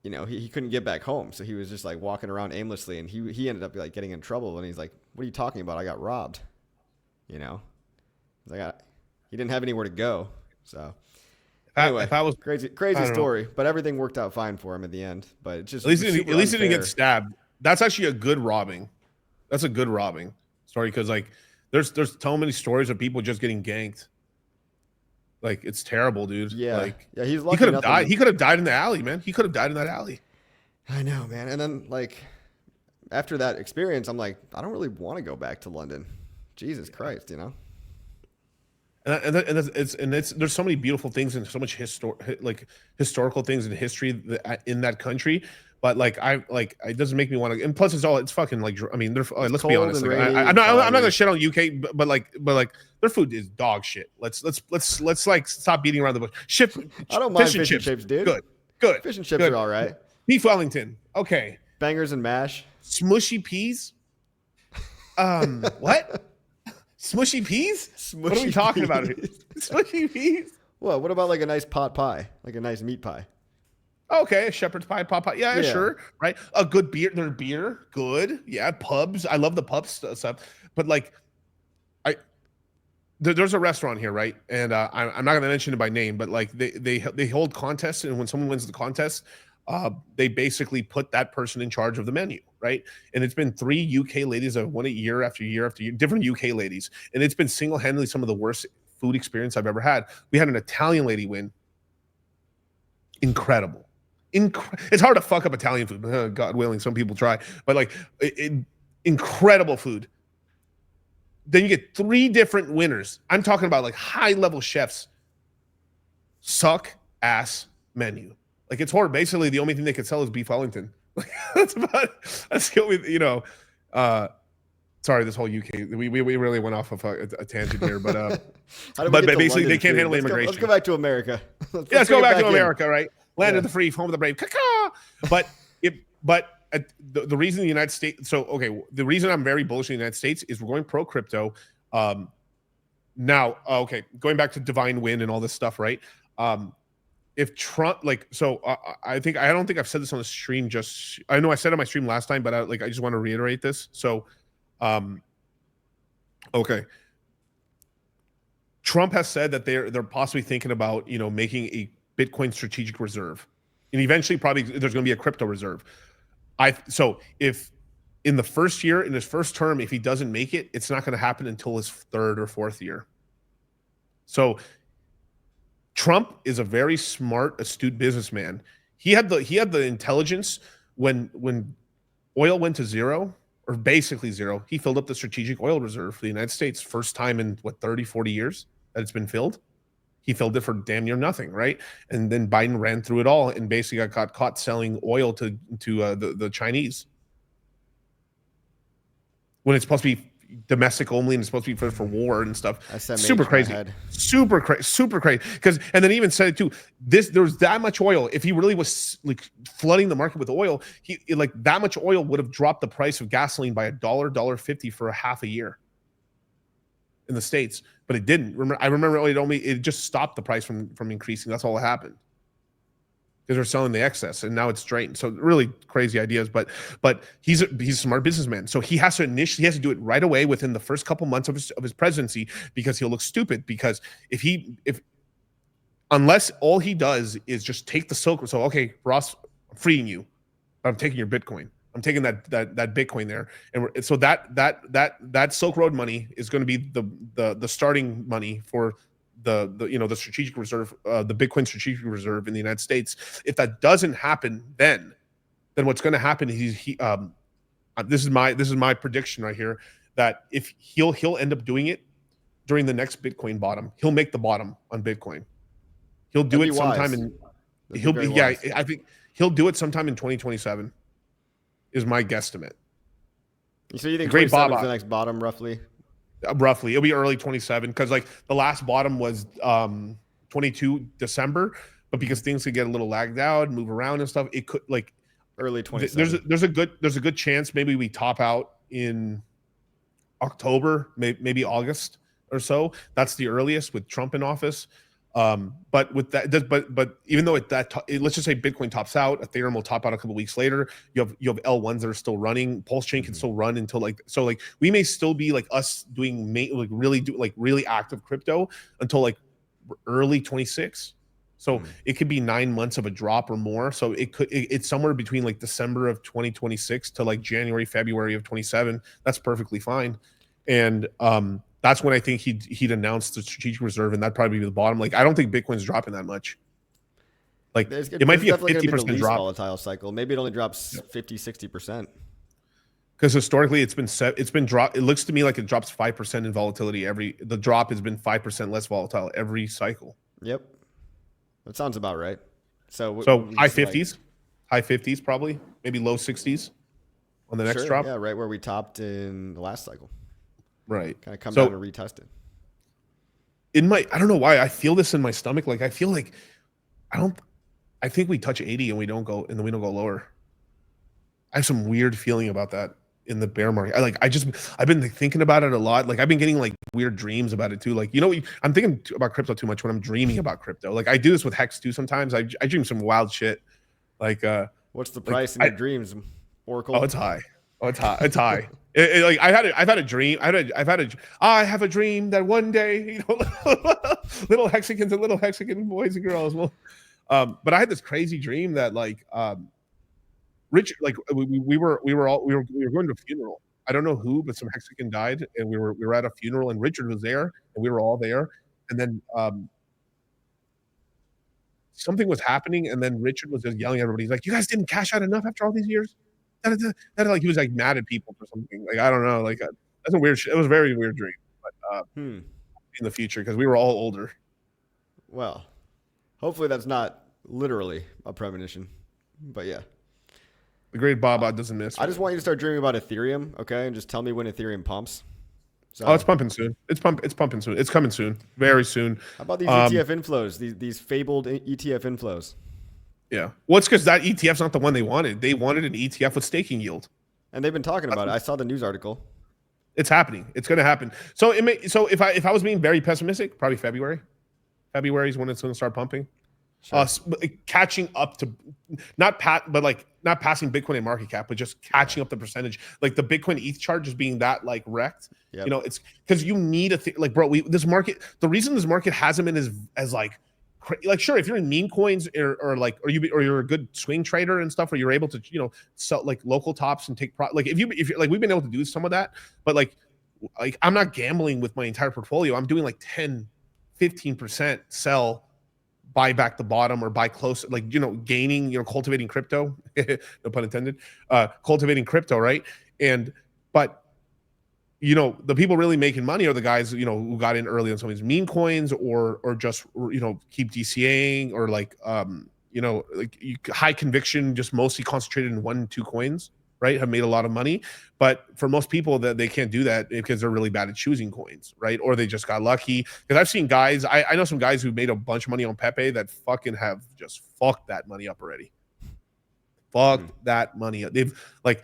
he couldn't get back home. So he was just like walking around aimlessly, and he ended up like getting in trouble. And he's like, what are you talking about? I got robbed, He didn't have anywhere to go. So anyway, if I was crazy story, but everything worked out fine for him at the end. But it just, at least he didn't get stabbed. That's actually a good robbing. That's a good robbing story. Cause like there's so many stories of people just getting ganked. Like it's terrible, dude. Yeah, he's lucky. He could have died. He could have died in the alley, man. He could have died in that alley. I know, man. And then after that experience, I'm like, I don't really want to go back to London. Jesus Christ, you know. There's so many beautiful things and so much historical things in history in that country, but it doesn't make me want to. And plus, it's fucking like, I mean, let's be honest. Like, I'm not gonna shit on UK, but their food is dog shit. Let's like stop beating around the bush. I don't mind fish and chips, dude. Good. Fish and chips good. are all right. Beef Wellington, okay. Bangers and mash. Smushy peas. What? Smushy peas? What are we talking about here? Smushy peas? What about like a nice pot pie? Like a nice meat pie? Okay, a shepherd's pie, pot pie. Yeah, sure. Right. A good beer. Their beer, good. Yeah, pubs. I love the pub stuff. But like, there's a restaurant here, right? And I'm not going to mention it by name, but like they hold contests, and when someone wins the contest, they basically put that person in charge of the menu, right? And it's been 3 UK ladies that have won it year after year after year, different UK ladies, and it's been single-handedly some of the worst food experience I've ever had. We had an Italian lady win. Incredible. It's hard to fuck up Italian food, God willing. Some people try, but like incredible food. Then you get 3 different winners. I'm talking about like high-level chefs. Suck ass menu. Like, it's horrible. Basically, the only thing they could sell is beef Wellington. Like, that's the only, you know. Sorry, this whole UK. We really went off of a tangent here, but basically they can't handle immigration. Let's go back to America. Let's go back to America, right? Land of the free, home of the brave. But the reason the United States. So okay, the reason I'm very bullish in the United States is we're going pro crypto. Now, okay, going back to divine win and all this stuff, right? If Trump, I don't think I've said this on the stream. I know I said it on my stream last time, but I just want to reiterate this. So, okay, Trump has said that they're possibly thinking about making a Bitcoin strategic reserve, and eventually probably there's going to be a crypto reserve. So if in the first year, in his first term, if he doesn't make it, it's not going to happen until his 3rd or 4th year. So Trump is a very smart, astute businessman. He had the intelligence when oil went to zero, or basically zero. He filled up the strategic oil reserve for the United States. First time in 30, 40 years that it's been filled. He filled it for damn near nothing, right? And then Biden ran through it all and basically got caught selling oil to the Chinese when it's supposed to be domestic only and it's supposed to be for war and stuff. Super crazy. Super crazy. And then he even said it too. There's that much oil. If he really was like flooding the market with oil, that much oil would have dropped the price of gasoline by $1.50 for a half a year in the States, but it didn't. I remember it just stopped the price from increasing. That's all that happened. Because they're selling the excess and now it's drained. So really crazy ideas, but he's a smart businessman. So he has to do it right away within the first couple months of his presidency, because he'll look stupid. Because unless all he does is just take the Silk Road. So okay, Ross, I'm freeing you. I'm taking your Bitcoin. I'm taking that Bitcoin there, and so that Silk Road money is going to be the starting money for the strategic reserve, the Bitcoin strategic reserve in the United States. If that doesn't happen, then what's going to happen is this is my prediction right here, that if he'll end up doing it during the next Bitcoin bottom. He'll make the bottom on Bitcoin. He'll do it sometime I think he'll do it sometime in 2027. Is my guesstimate. So you think 27 is the next bottom, roughly? Roughly. It'll be early 27, because like the last bottom was 22 December, but because things could get a little lagged out, move around and stuff, it could like early 27. There's a good chance maybe we top out in October, maybe August or so. That's the earliest with Trump in office. But with that, but even though let's just say Bitcoin tops out, Ethereum will top out a couple weeks later. You have L1s that are still running. PulseChain can still run until we may still be like us doing really active crypto until like early 26. So it could be 9 months of a drop or more. So it's somewhere between like December of 2026 to like January, February of 27. That's perfectly fine. And that's when I think he'd announce the strategic reserve, and that'd probably be the bottom. Like, I don't think Bitcoin's dropping that much. Like, it might be a 50% drop. Volatile cycle. Maybe it only drops 50, 60%. Because historically it's been drop. It looks to me like it drops 5% in volatility the drop has been 5% less volatile every cycle. Yep, that sounds about right. So high 50s probably, maybe low 60s on the next drop. Yeah, right where we topped in the last cycle. Right. Kind of come down and retest it. I don't know why I feel this in my stomach. Like I feel like I think we touch 80 and then we don't go lower. I have some weird feeling about that in the bear market. I've been thinking about it a lot. Like I've been getting like weird dreams about it too. Like, I'm thinking about crypto too much when I'm dreaming about crypto. Like I do this with Hex too sometimes. I dream some wild shit. Like what's the price in your dreams, Oracle? Oh, it's high. It's high. Like I've had a dream. I have a dream that one day, little Hexicans and little Hexican boys and girls will. But I had this crazy dream that like Richard, like we were going to a funeral. I don't know who, but some Hexican died, and we were at a funeral, and Richard was there, and we were all there, and then something was happening, and then Richard was just yelling at everybody. He's like, "You guys didn't cash out enough after all these years?" Like he was like mad at people for something. Like I don't know. Like that's a weird. It was a very weird dream. But in the future, because we were all older. Well, hopefully that's not literally a premonition, but yeah. The great Baba doesn't miss. I just want you to start dreaming about Ethereum, okay? And just tell me when Ethereum pumps. So, it's pumping soon. It's pumping soon. It's coming soon. Very soon. How about these ETF inflows? These fabled ETF inflows. Yeah. Well, it's because that ETF's not the one they wanted. They wanted an ETF with staking yield. And they've been talking about it. I saw the news article. It's happening. It's going to happen. So if I was being very pessimistic, probably February. February is when it's going to start pumping. Sure. Catching up to not passing Bitcoin in market cap, but just catching up the percentage. Like the Bitcoin ETH chart just being that like wrecked. Yep. It's because you need this market. The reason this market hasn't been as like sure, if you're in meme coins or you're a good swing trader and stuff, or you're able to sell like local tops and take like if you're like we've been able to do some of that, but like I'm not gambling with my entire portfolio. I'm doing like 10-15% sell, buy back the bottom, or buy close, like gaining, cultivating crypto, no pun intended, cultivating crypto, right? But the people really making money are the guys who got in early on some of these meme coins, or just keep DCAing, or like high conviction, just mostly concentrated in 1-2 coins, right? Have made a lot of money. But for most people, that they can't do that because they're really bad at choosing coins, right? Or they just got lucky. Because I've seen guys, I know some guys who made a bunch of money on Pepe that fucking have just fucked that money up already. Fucked that money up. They've like,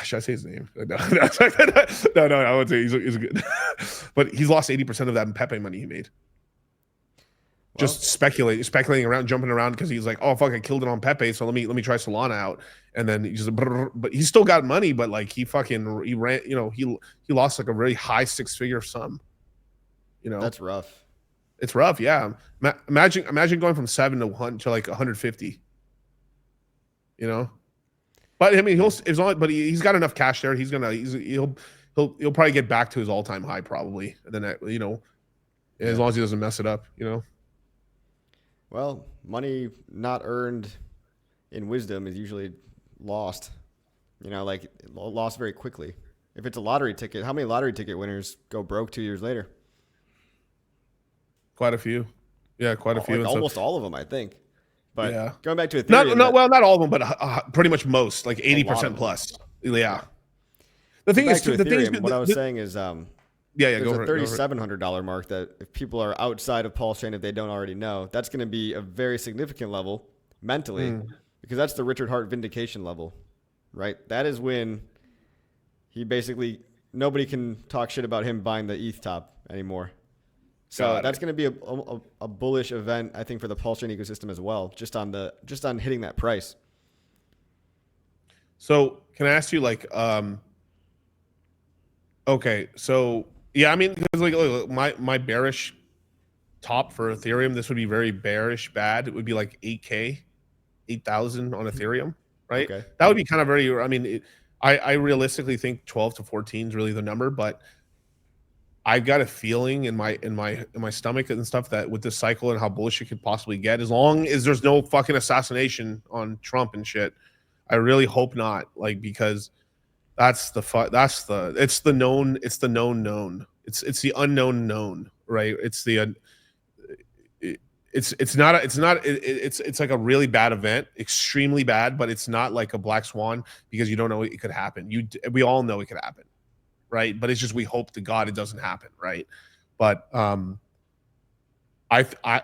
should I say his name? No, I would say he's good. But he's lost 80% of that in Pepe money he made. Just speculating around, jumping around, because he's like, oh fuck, I killed it on Pepe, so let me try Solana out, and then but he's still got money, but like he ran, he lost like a really high 6-figure sum. That's rough. It's rough, yeah. Imagine going from 7 to like 150. But I mean, he's got enough cash there. He'll probably get back to his all-time high probably, and then as long as he doesn't mess it up, Well, money not earned in wisdom is usually lost. Like lost very quickly. If it's a lottery ticket, how many lottery ticket winners go broke 2 years later? Quite a few. Yeah, quite a few. Like almost all of them, I think. But yeah. Going back to Ethereum. Not all of them, but pretty much most, like 80% plus. Yeah. The thing is, what I was saying is, there's a $3,700 mark that if people are outside of PulseChain, if they don't already know, that's going to be a very significant level mentally, because that's the Richard Hart vindication level, right? That is when he basically, nobody can talk shit about him buying the ETH top anymore. So that's going to be a bullish event, I think, for the PulseChain ecosystem as well, just on hitting that price. So can I ask you, like, okay, so yeah, I mean, because like my bearish top for Ethereum, this would be very bearish bad. It would be like 8,000 on Ethereum, right? Okay. That would be kind of very. I mean, I realistically think 12 to 14 is really the number, but I've got a feeling in my stomach and stuff that with this cycle and how bullish it could possibly get, as long as there's no fucking assassination on Trump and shit, I really hope not. Like, because That's the it's the known, it's the known. It's the unknown known, right? It's the it's like a really bad event, extremely bad, but it's not like a black swan because you don't know it could happen. We all know it could happen, right? But it's just we hope to God it doesn't happen, right? But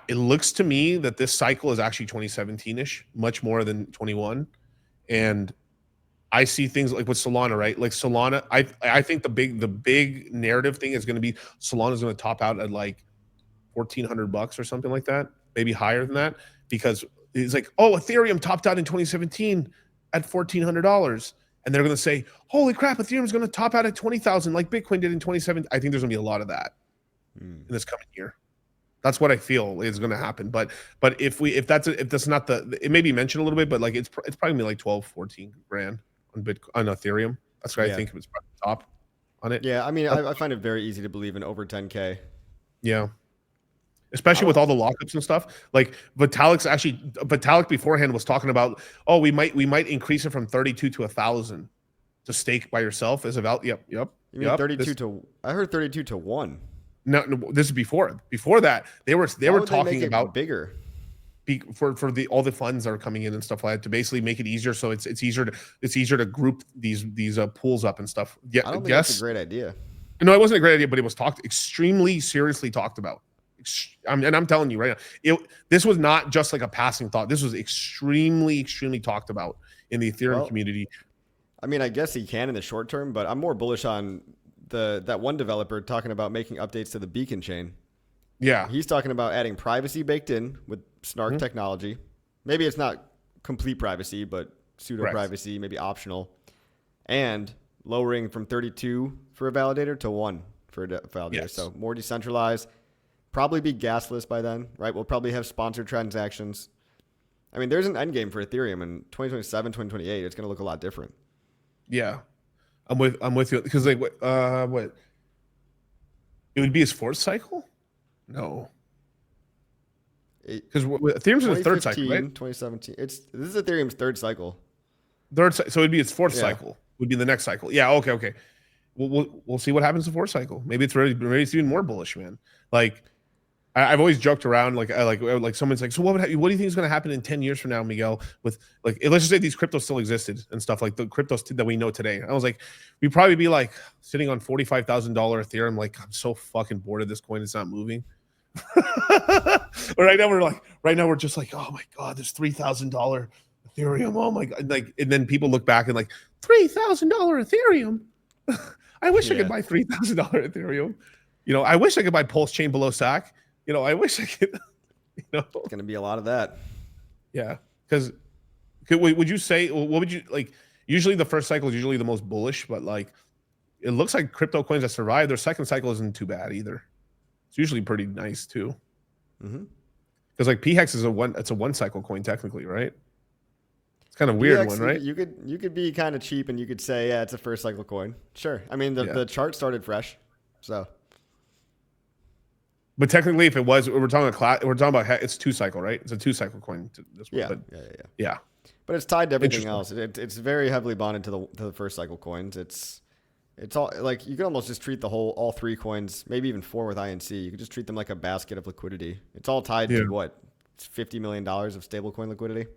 it looks to me that this cycle is actually 2017-ish, much more than 21. And I see things like with Solana, right? Like Solana, I think the big narrative thing is going to be Solana is going to top out at like $1,400 or something like that, maybe higher than that, because it's like, oh, Ethereum topped out in 2017 at $1,400, and they're going to say, holy crap, Ethereum is going to top out at 20,000 like Bitcoin did in 2017. I think there's going to be a lot of that in this coming year. That's what I feel is going to happen. But if that's not it may be mentioned a little bit, but like it's probably gonna be like 12, 14 grand on Ethereum. That's what I think it was probably top on it. Yeah, I mean, I find it very easy to believe in over 10K. Yeah. Especially with all the lockups and stuff. Like Vitalik beforehand was talking about, oh, we might increase it from 32 to 1,000 to stake by yourself as a value. Yep. You mean 32 to? I heard 32 to 1. No, this is before. Before that, they were talking about bigger for all the funds that are coming in and stuff like that to basically make it easier. So it's easier to group these pools up and stuff. Yeah, I don't think that's a great idea. No, it wasn't a great idea, but it was extremely seriously talked about. And I'm telling you right now, this was not just like a passing thought. This was extremely talked about in the Ethereum community. I mean, I guess he can in the short term, but I'm more bullish on that one developer talking about making updates to the beacon chain. Yeah. He's talking about adding privacy baked in with Snark technology. Maybe it's not complete privacy, but pseudo privacy, maybe optional. And lowering from 32 for a validator to 1 for a validator. Yes. So more decentralized, probably be gasless by then, right? We'll probably have sponsored transactions. I mean, there's an end game for Ethereum in 2027, 2028. It's going to look a lot different. Yeah. I'm with you because like what it would be his fourth cycle? No, because Ethereum's in the third cycle, right? 2017. This is Ethereum's third cycle. So it'd be its fourth cycle. Would be the next cycle. Yeah. Okay. We'll see what happens in the fourth cycle. Maybe it's it's even more bullish, man. Like I've always joked around, like someone's like, so what do you think is going to happen in 10 years from now, Miguel? With like, let's just say these cryptos still existed and stuff, like the cryptos that we know today. I was like, we'd probably be like sitting on $45,000 Ethereum. Like, I'm so fucking bored of this coin; it's not moving. But right now we're just like, oh my god, there's $3,000 Ethereum. Oh my god, like, and then people look back and like $3,000 Ethereum. I wish I could buy $3,000 Ethereum. You know, I wish I could buy PulseChain below SAC. You know, I wish I could, you know. It's going to be a lot of that. Yeah. Because would you say, what would you, like, usually the first cycle is usually the most bullish, but, like, it looks like crypto coins that survive, their second cycle isn't too bad either. It's usually pretty nice, too. Because, like, PHEX is it's a one-cycle coin, technically, right? It's kind of weird one, right? You could be kind of cheap and you could say, yeah, it's a first cycle coin. Sure. I mean, the chart started fresh, so... But technically, if it was, we're talking about it's 2-cycle, right? It's a 2-cycle coin. Yeah. But it's tied to everything else. It's very heavily bonded to the first cycle coins. It's all like you can almost just treat all 3 coins, maybe even 4 with INC. You could just treat them like a basket of liquidity. It's all tied to what? It's $50 million of stablecoin liquidity.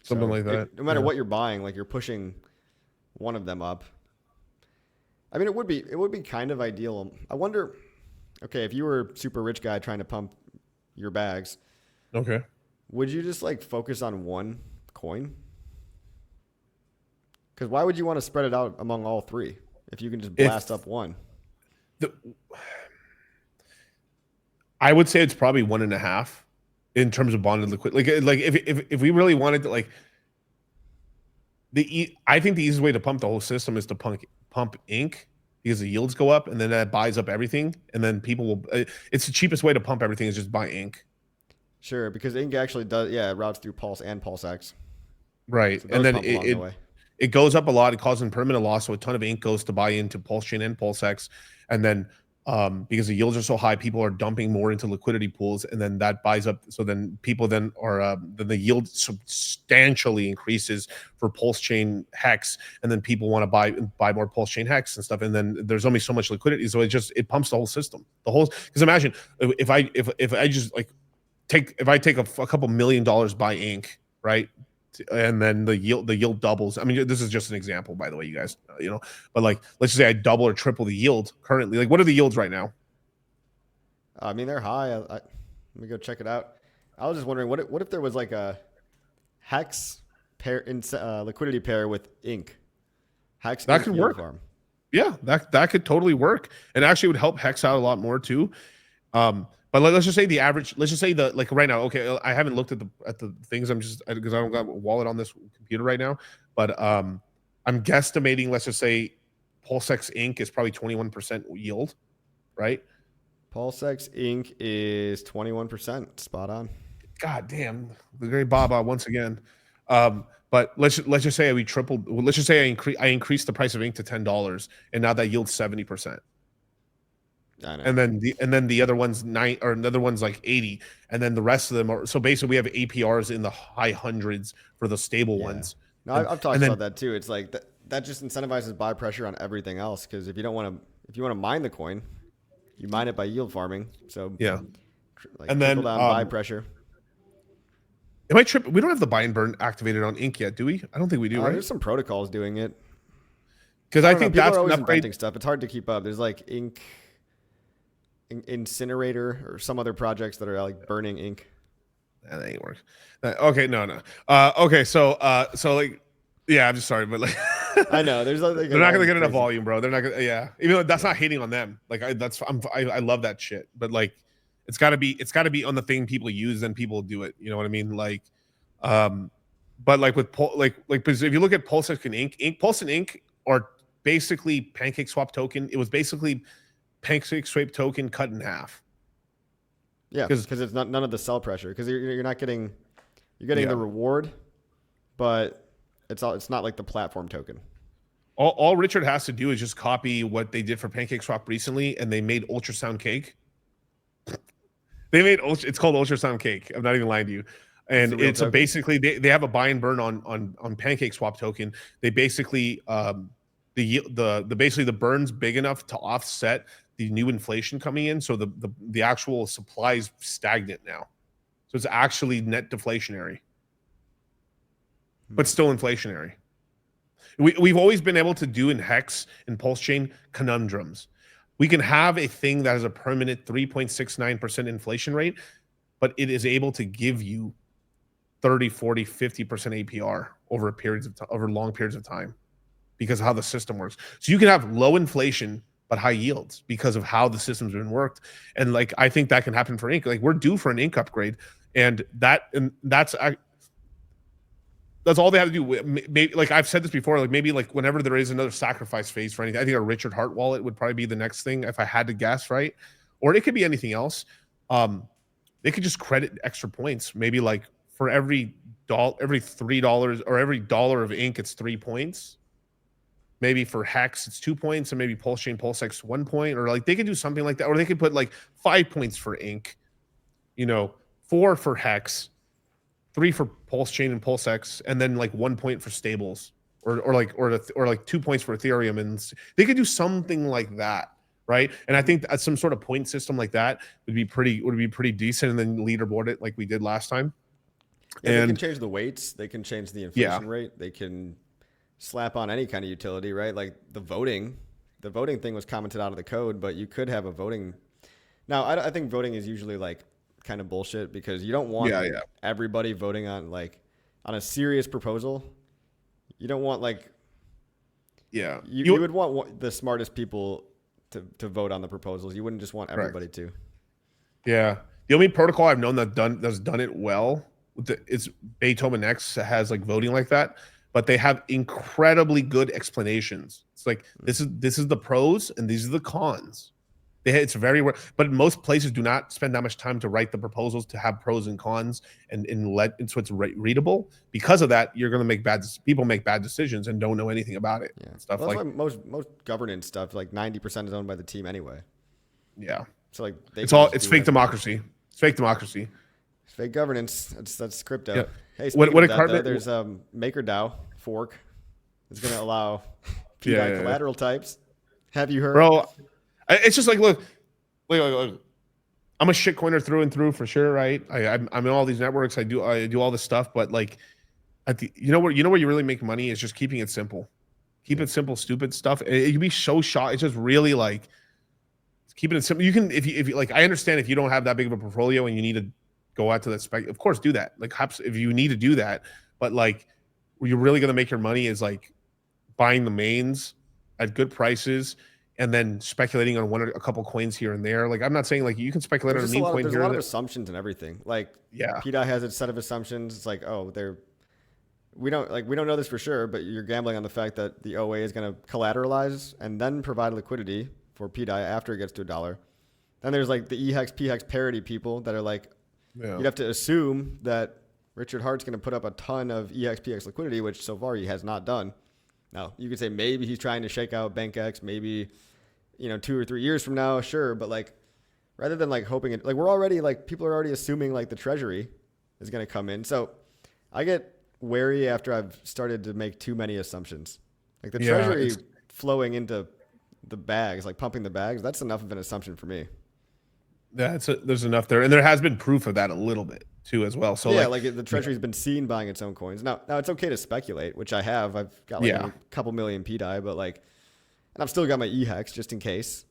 Something like that. No matter what you're buying, like you're pushing one of them up. I mean, it would be kind of ideal. I wonder. Okay, if you were a super rich guy trying to pump your bags, okay, would you just like focus on one coin? Because why would you want to spread it out among all 3 if you can just blast up one? I would say it's probably 1.5 in terms of bonded liquidity. Like if we really wanted to, like, I think the easiest way to pump the whole system is to pump ink. Because the yields go up, and then that buys up everything, and then people will. It's the cheapest way to pump everything is just buy ink. Sure, because ink actually does. Yeah, it routes through Pulse and PulseX. Right, so and then it goes up a lot. It causes permanent loss, so a ton of ink goes to buy into PulseChain and PulseX, and then because the yields are so high, people are dumping more into liquidity pools, and then that buys up. So then people then are then the yield substantially increases for PulseChain Hex, and then people want to buy more PulseChain Hex and stuff. And then there's only so much liquidity, so it pumps the whole system. Because imagine if I just like if I take a couple $1 million buy ink, right? And then the yield doubles. I mean, this is just an example, by the way, you guys, but like, let's just say I double or triple the yield currently. Like, what are the yields right now? I mean, they're high. Let me go check it out. I was just wondering, what if there was like a Hex pair in liquidity pair with ink? Hex that could work. Farm. Yeah, that could totally work, and actually would help Hex out a lot more too. But let's just say the average. Let's just say like right now. Okay, I haven't looked at the things. I'm just because I don't got a wallet on this computer right now. But I'm guesstimating. Let's just say PulseX Inc. is probably 21% yield, right? PulseX Inc. is 21%. Spot on. God damn, the great Baba once again. But let's just say we tripled. Let's just say I increased the price of ink to $10, and now that yields 70%. And then the other one's another one's like 80, and then the rest of them are. So basically, we have APRs in the high hundreds for the stable ones. No, I've talked about that too. It's like that just incentivizes buy pressure on everything else. Because if you want to mine the coin, you mine it by yield farming. So yeah, like, and then down buy pressure. Am I tripping? We don't have the buy and burn activated on ink yet, do we? I don't think we do. Right? There's some protocols doing it. Because I think that's always inventing stuff. It's hard to keep up. There's like ink. Incinerator or some other projects that are like burning ink. That ain't work. Okay, no. Okay, so like, yeah, I'm just sorry, but like, I know there's like they're not gonna get enough volume, bro. They're not gonna, yeah. Even though that's not hating on them. Like, I love that shit, but like, it's gotta be on the thing people use, then people do it. You know what I mean? Like, but like with because if you look at PulseX and Ink, Pulse and Ink are basically Pancake Swap token. It was basically Pancake Swap token cut in half. Yeah, because it's none of the sell pressure. Because you're not getting the reward, but it's not like the platform token. All Richard has to do is just copy what they did for Pancake Swap recently, and they made ultrasound cake. It's called ultrasound cake. I'm not even lying to you. And it's basically they have a buy and burn on Pancake Swap token. They basically the burn's big enough to offset the new inflation coming in, so the actual supply is stagnant now, so it's actually net deflationary, but still inflationary. We've always been able to do in Hex and PulseChain conundrums. We can have a thing that has a permanent 3.69% inflation rate, but it is able to give you 30, 40, 50% APR over long periods of time because of how the system works. So you can have low inflation but high yields because of how the system's been worked. And like, I think that can happen for ink. Like, we're due for an ink upgrade, and that's all they have to do. Maybe, like I've said this before, like maybe like whenever there is another sacrifice phase for anything, I think a Richard Hart wallet would probably be the next thing if I had to guess, right? Or it could be anything else. They could just credit extra points. Maybe like for every $3 or every dollar of ink, it's 3 points. Maybe for Hex, it's 2 points, and maybe PulseChain, PulseX 1 point, or like they could do something like that, or they could put like 5 points for ink, 4 for Hex, 3 for PulseChain and PulseX, and then like 1 point for stables, or like 2 points for Ethereum, and they could do something like that, right? And I think some sort of point system like that would be pretty decent, and then leaderboard it like we did last time. Yeah, and they can change the weights, they can change the inflation rate, they can slap on any kind of utility, right? Like the voting thing was commented out of the code, but you could have a voting. Now, I think voting is usually like kind of bullshit because you don't want everybody voting on a serious proposal. You don't want you would want the smartest people to vote on the proposals. You wouldn't just want everybody to. Yeah. The only protocol I've known that's done it well is Beethoven X has like voting like that. But they have incredibly good explanations. It's like this is the pros and these are the cons. It's very, but most places do not spend that much time to write the proposals to have pros and cons and so it's readable. Because of that, you're going to people make bad decisions and don't know anything about it. Yeah, stuff like most governance stuff, like 90% is owned by the team anyway. Yeah. So like It's fake democracy. It's fake democracy. It's fake governance. That's crypto. Yeah. Hey, speaking What of a that, carbon, though, there's MakerDAO fork. It's going to allow yeah, PDI yeah, collateral types. Have you heard? bro. It's just like look. I'm a shitcoiner through and through for sure, right? I'm in all these networks. I do all this stuff, but like you know where you really make money is just keeping it simple. Keep it simple, stupid stuff. You can be so shocked. It's just really like keeping it simple. You can if you like. I understand if you don't have that big of a portfolio and you need to go out to that spec. Of course, do that. Like if you need to do that, but like where you're really gonna make your money is like buying the mains at good prices and then speculating on one or a couple coins here and there. Like I'm not saying like you can speculate on a meme coin there's here. A lot of assumptions and everything. Like yeah, PDI has its set of assumptions. It's like, oh, we don't know this for sure, but you're gambling on the fact that the OA is going to collateralize and then provide liquidity for PDI after it gets to $1. Then there's like the EHEX PHEX parity people that are like, you'd have to assume that Richard Hart's going to put up a ton of EHEX PHEX liquidity, which so far he has not done. Now you could say maybe he's trying to shake out BankX, maybe 2 or 3 years from now, sure, but like rather than like hoping it, like we're already like people are already assuming like the treasury is going to come in. So I get wary after I've started to make too many assumptions. Like the treasury flowing into the bags, like pumping the bags, that's enough of an assumption for me. There's enough there, and there has been proof of that a little bit too as well. So yeah, like the treasury's been seen buying its own coins. Now it's okay to speculate, which I have. I've got like a couple million PDI, but like, and I've still got my EHEX just in case,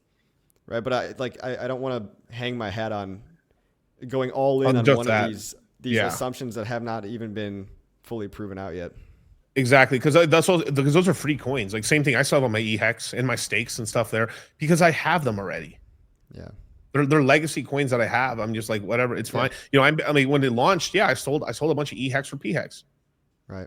right? But I don't want to hang my hat on going all in on one of these assumptions that have not even been fully proven out yet. Exactly, because those are free coins. Like same thing, I still have on my EHEX and my stakes and stuff there because I have them already. Yeah. They're legacy coins that I have. I'm just like, whatever, it's fine. I mean, when it launched, I sold a bunch of EHEX for PHEX. Right.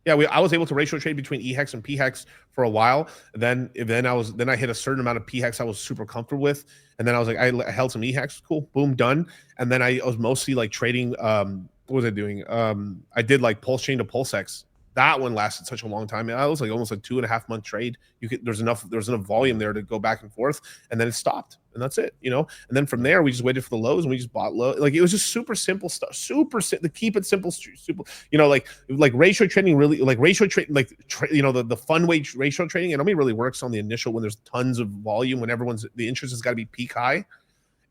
Yeah, I was able to ratio trade between EHEX and PHEX for a while. Then I hit a certain amount of PHEX I was super comfortable with, and then I was like, I held some EHEX, cool, boom, done. And then I was mostly like trading. What was I doing? I did like PulseChain to PulseX. That one lasted such a long time. I was like almost a 2.5 month trade. There's enough volume there to go back and forth, and then it stopped, and that's it, And then from there, we just waited for the lows, and we just bought low. Like it was just super simple stuff, to keep it simple, super. Like ratio trading really, like ratio trade, like the fun way ratio trading. It only really works on the initial when there's tons of volume, when the interest has got to be peak high,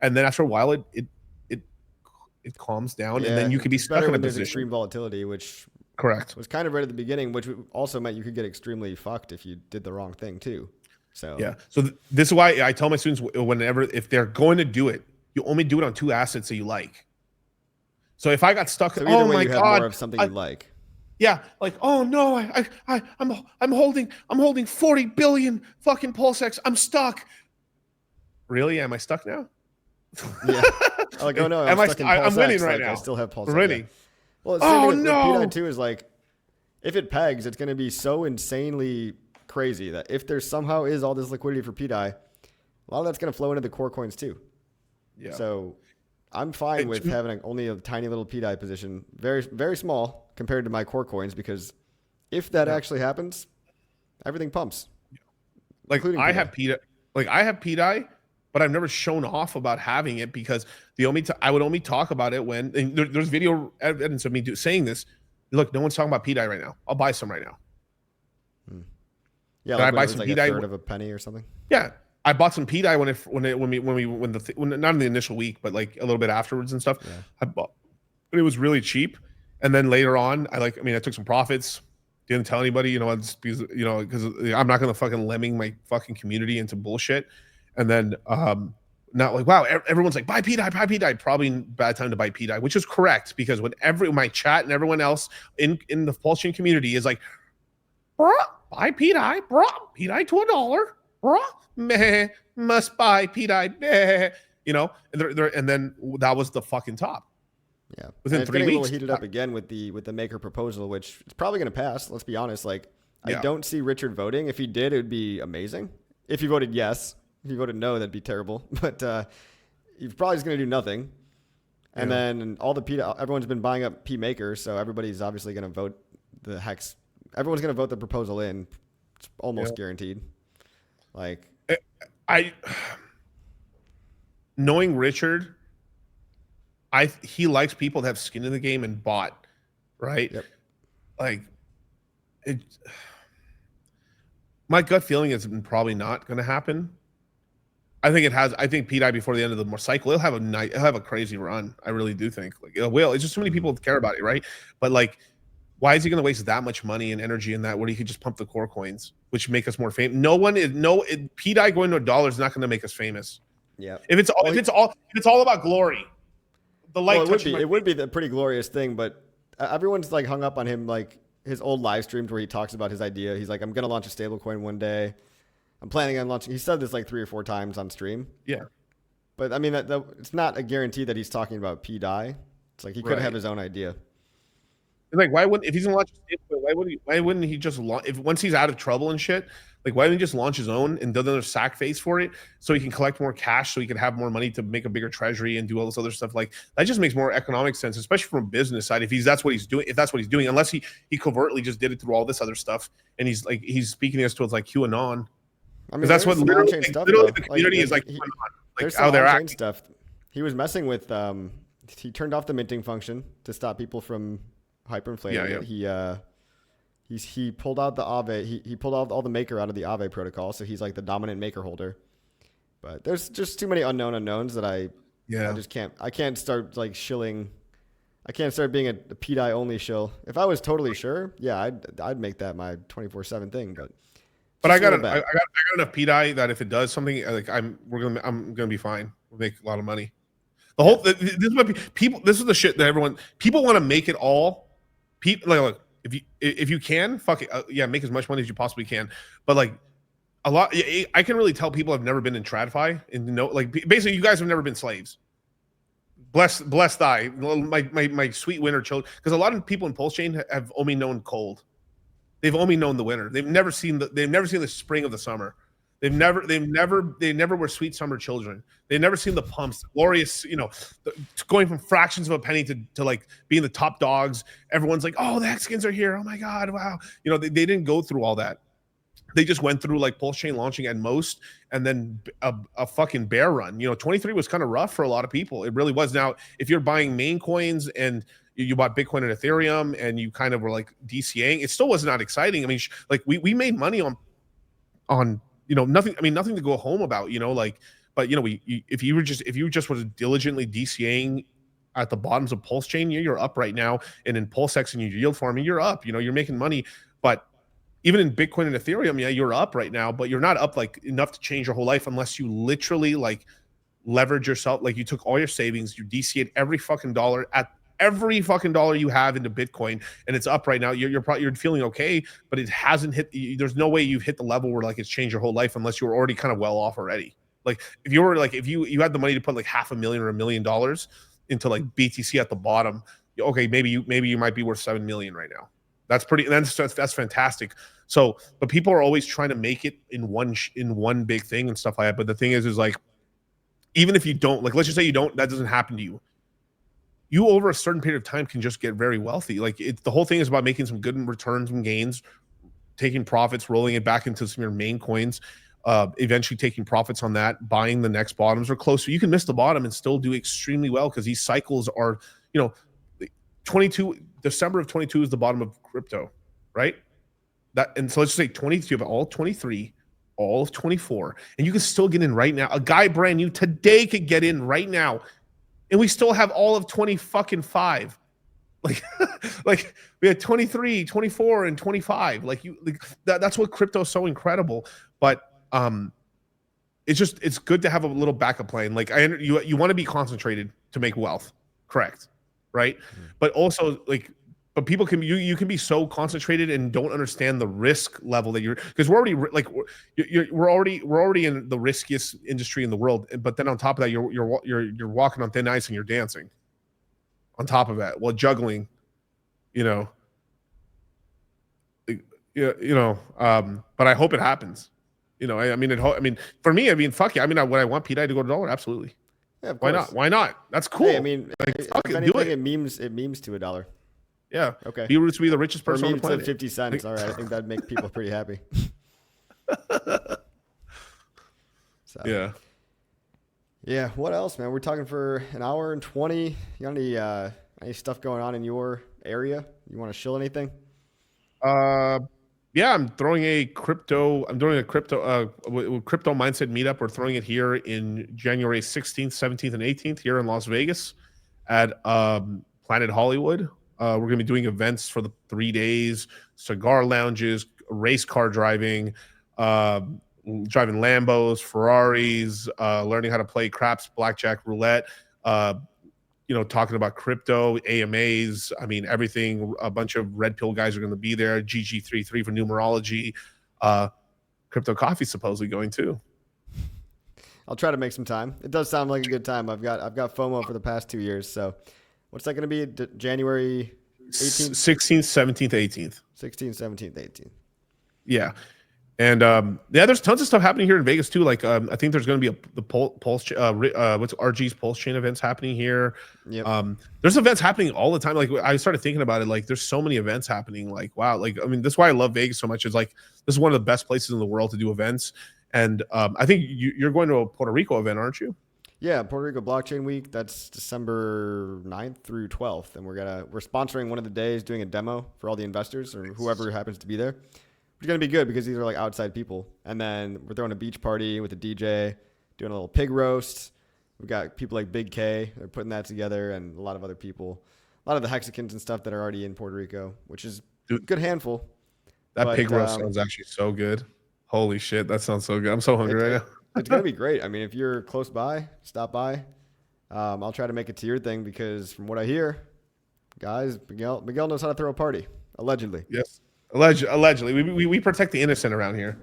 and then after a while it calms down, and then you can be stuck in a position. Extreme volatility, which. Correct. Was kind of right at the beginning, which also meant you could get extremely fucked if you did the wrong thing too. So yeah. So this is why I tell my students if they're going to do it, you only do it on 2 assets that you like. So if I got stuck, so oh my god, more of something you like. Yeah, like oh no, I'm holding 40 billion fucking PulseX. I'm stuck. Really? Am I stuck now? Yeah. Like oh no, I'm winning right now. I still have PulseX. We're winning. Well, the with PDI too is like, if it pegs, it's going to be so insanely crazy that if there somehow is all this liquidity for PDI, a lot of that's going to flow into the core coins too. Yeah. So I'm fine with having only a tiny little PDI position, very, very small compared to my core coins, because if that actually happens, everything pumps. Like I have PDI, but I've never shown off about having it because I would only talk about it when there's video evidence of me saying this. Look, no one's talking about PDI right now. I'll buy some right now. Yeah, like I buy some PDI, a third of a penny or something. Yeah, I bought some PDI when not in the initial week, but like a little bit afterwards and stuff. Yeah. I bought, but it was really cheap. And then later on, I took some profits. Didn't tell anybody, because I'm not gonna fucking lemming my fucking community into bullshit. And then now like, wow, everyone's like, buy PDI. Probably bad time to buy PDI, which is correct, because when my chat and everyone else in the PulseChain community is like, bruh, buy PDI, bruh, PDI to $1, bruh, meh, must buy PDI, meh, and then that was the fucking top. Yeah, within 3 weeks, a little heated up again with the maker proposal, which is probably going to pass. Let's be honest. Like, I don't see Richard voting. If he did, it would be amazing. If he voted yes. If you voted no, that'd be terrible. But he's probably just going to do nothing. And then everyone's been buying up P makers, so everybody's obviously going to vote the Hex. Everyone's going to vote the proposal in. It's almost guaranteed. Like knowing Richard, he likes people that have skin in the game and bought, right? Yep. Like it. My gut feeling is probably not going to happen. I think it has. I think PDI before the end of the cycle, he'll have a crazy run. I really do think like it will. It's just too many people care about it, right? But like, why is he going to waste that much money and energy in that? Where he could just pump the core coins, which make us more famous. PDI going to $1 is not going to make us famous. Yeah. If it's all about glory, the light. Well, it would be the pretty glorious thing, but everyone's like hung up on him, like his old live streams where he talks about his idea. He's like, I'm gonna launch a stablecoin one day. I'm planning on launching. He said this like 3 or 4 times on stream. Yeah. But I mean, it's not a guarantee that he's talking about PDI. It's like he could have his own idea. Like, if he's gonna launch a stablecoin, why wouldn't he just launch? If once he's out of trouble and shit, like why wouldn't he just launch his own and do another sack phase for it so he can collect more cash, so he can have more money to make a bigger treasury and do all this other stuff? Like that just makes more economic sense, especially from a business side. If that's what he's doing, unless he covertly just did it through all this other stuff, and he's speaking us towards like QAnon. I mean, that's what literally the community is like how they're acting. Stuff. He was messing with. He turned off the minting function to stop people from hyperinflating. Yeah. He pulled out the Aave. He pulled out all the maker out of the Aave protocol, so he's like the dominant maker holder. But there's just too many unknown unknowns that I just can't. I can't start like shilling. I can't start being a PDI only shill. If I was totally sure, yeah, I'd make that my 24/7 thing. But I got enough PDI that if it does something, like I'm gonna be fine. We'll make a lot of money. The whole this is what people. This is the shit that people want to make it all. People like if you can, fuck it, make as much money as you possibly can. But like a lot, I can really tell people have never been in TradFi and like basically you guys have never been slaves. Bless thy my sweet winter children, because a lot of people in PulseChain have only known cold. They've only known the winter. They've never seen the spring of the summer. They never were sweet summer children. They've never seen the pumps, glorious, going from fractions of a penny to like being the top dogs. Everyone's like, oh, the Hexkins are here. Oh my God, wow. They didn't go through all that. They just went through like PulseChain launching at most, and then a fucking bear run. 23 was kind of rough for a lot of people. It really was. Now, if you're buying main coins and you bought Bitcoin and Ethereum and you kind of were like DCAing, it still was not exciting. I mean, like we made money on nothing. I mean, nothing to go home about, but if you just was diligently DCAing at the bottoms of PulseChain, you're up right now. And in PulseX and your yield farming, you're up, you're making money. But even in Bitcoin and Ethereum, you're up right now, but you're not up like enough to change your whole life unless you literally like leverage yourself. Like you took all your savings, you DCA'd every fucking dollar you have into Bitcoin, and it's up right now. You're feeling okay, but it hasn't hit. There's no way you've hit the level where like it's changed your whole life unless you were already kind of well off already. Like if you were like if you had the money to put like $500,000 or $1 million into like BTC at the bottom, okay, maybe you might be worth $7 million right now. That's fantastic. So, but people are always trying to make it in one big thing and stuff like that. But the thing is like, even if you don't, like, let's just say you don't, that doesn't happen to you. You over a certain period of time can just get very wealthy. Like the whole thing is about making some good returns and gains, taking profits, rolling it back into some of your main coins, eventually taking profits on that, buying the next bottoms or closer. You can miss the bottom and still do extremely well because these cycles are, December of 22 is the bottom of crypto, right? And so let's just say 22, but all 23, all of 24, and you can still get in right now. A guy brand new today could get in right now. And we still have all of 20 like we had 23, 24, and 25. That's what crypto is so incredible. But it's good to have a little backup plan. Like you want to be concentrated to make wealth, correct? Right? But also but people can you can be so concentrated and don't understand the risk level that because we're already in the riskiest industry in the world. But then on top of that, you're walking on thin ice and you're dancing on top of that while juggling, but I hope it happens. For me, fuck yeah. Would I want PDI to go to $1? Absolutely. Yeah, of why course. not? Why not? That's cool. Hey, if anything, it memes to $1. Yeah. Okay. Be the richest person on the planet. 50 cents. All right. I think that'd make people pretty happy. So, yeah. Yeah. What else, man? We're talking for an hour and 20. You got any stuff going on in your area? You want to shill anything? Yeah, I'm doing a crypto crypto mindset meetup. We're throwing it here in January 16th, 17th, and 18th here in Las Vegas at Planet Hollywood. We're going to be doing events for the 3 days, cigar lounges, race car driving, driving Lambos, Ferraris, learning how to play craps, blackjack, roulette, talking about crypto, AMAs. I mean, everything. A bunch of red pill guys are going to be there. GG33 for numerology. Crypto coffee supposedly going too. I'll try to make some time. It does sound like a good time. I've got FOMO for the past 2 years. So, what's that going to be? January 18th, 16th, 17th, 18th. 16th, 17th, 18th. Yeah. And there's tons of stuff happening here in Vegas too. Like I think there's going to be the what's RG's PulseChain events happening here. Yep. There's events happening all the time. Like I started thinking about it. Like there's so many events happening. Like wow. Like I mean, that's why I love Vegas so much. Is like this is one of the best places in the world to do events. And I think you're going to a Puerto Rico event, aren't you? Yeah, Puerto Rico Blockchain Week. That's December 9th through 12th, and we're sponsoring one of the days, doing a demo for all the investors or whoever happens to be there. It's going to be good because these are like outside people. And then we're throwing a beach party with a DJ, doing a little pig roast. We've got people like Big K. They're putting that together, and a lot of other people. A lot of the Hexicans and stuff that are already in Puerto Rico, which is a good handful. That pig roast sounds actually so good. Holy shit, that sounds so good. I'm so hungry right now. It's going to be great. I mean, if you're close by, stop by. I'll try to make it to your thing because from what I hear, guys, Miguel knows how to throw a party, allegedly. Yes. Allegedly, we protect the innocent around here.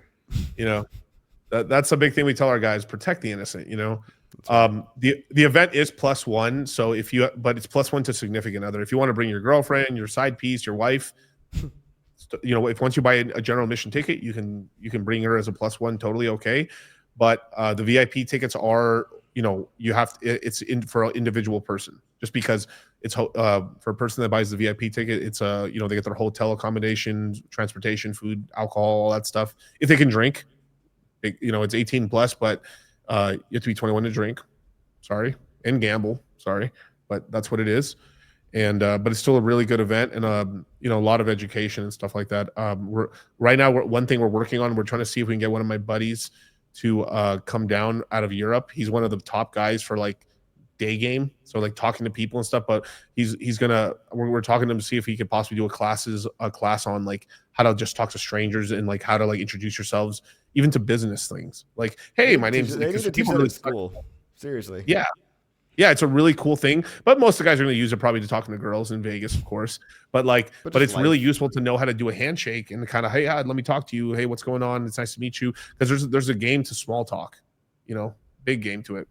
That's a big thing we tell our guys: protect the innocent. The event is +1, so but it's +1 to significant other. If you want to bring your girlfriend, your side piece, your wife, if once you buy a general admission ticket, you can bring her as a +1, totally okay. But the VIP tickets are, it's for an individual person. Just because it's for a person that buys the VIP ticket, it's they get their hotel accommodation, transportation, food, alcohol, all that stuff. If they can drink, it's 18 plus, but you have to be 21 to drink. Sorry, and gamble. Sorry, but that's what it is. And but it's still a really good event, and a lot of education and stuff like that. One thing we're working on. We're trying to see if we can get one of my buddies to come down out of Europe. He's one of the top guys for like day game, so like talking to people and stuff. But we're talking to him to see if he could possibly do a class on like how to just talk to strangers and like how to like introduce yourselves even to business things. Like, hey, my name's. They need to teach that in school. Seriously. Yeah, it's a really cool thing. But most of the guys are going to use it probably to talking to girls in Vegas, of course. But it's really useful to know how to do a handshake and kind of, hey, let me talk to you. Hey, what's going on? It's nice to meet you. Because there's a game to small talk, big game to it.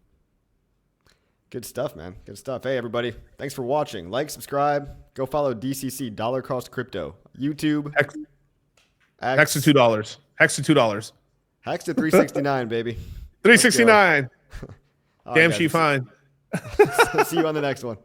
Good stuff, man. Good stuff. Hey, everybody. Thanks for watching. Like, subscribe. Go follow DCC, Dollar Cost Crypto. YouTube. Hex to $2. Hex to $2. Hex to $3.69, baby. $3.69. Damn, guys. she fine. See you on the next one.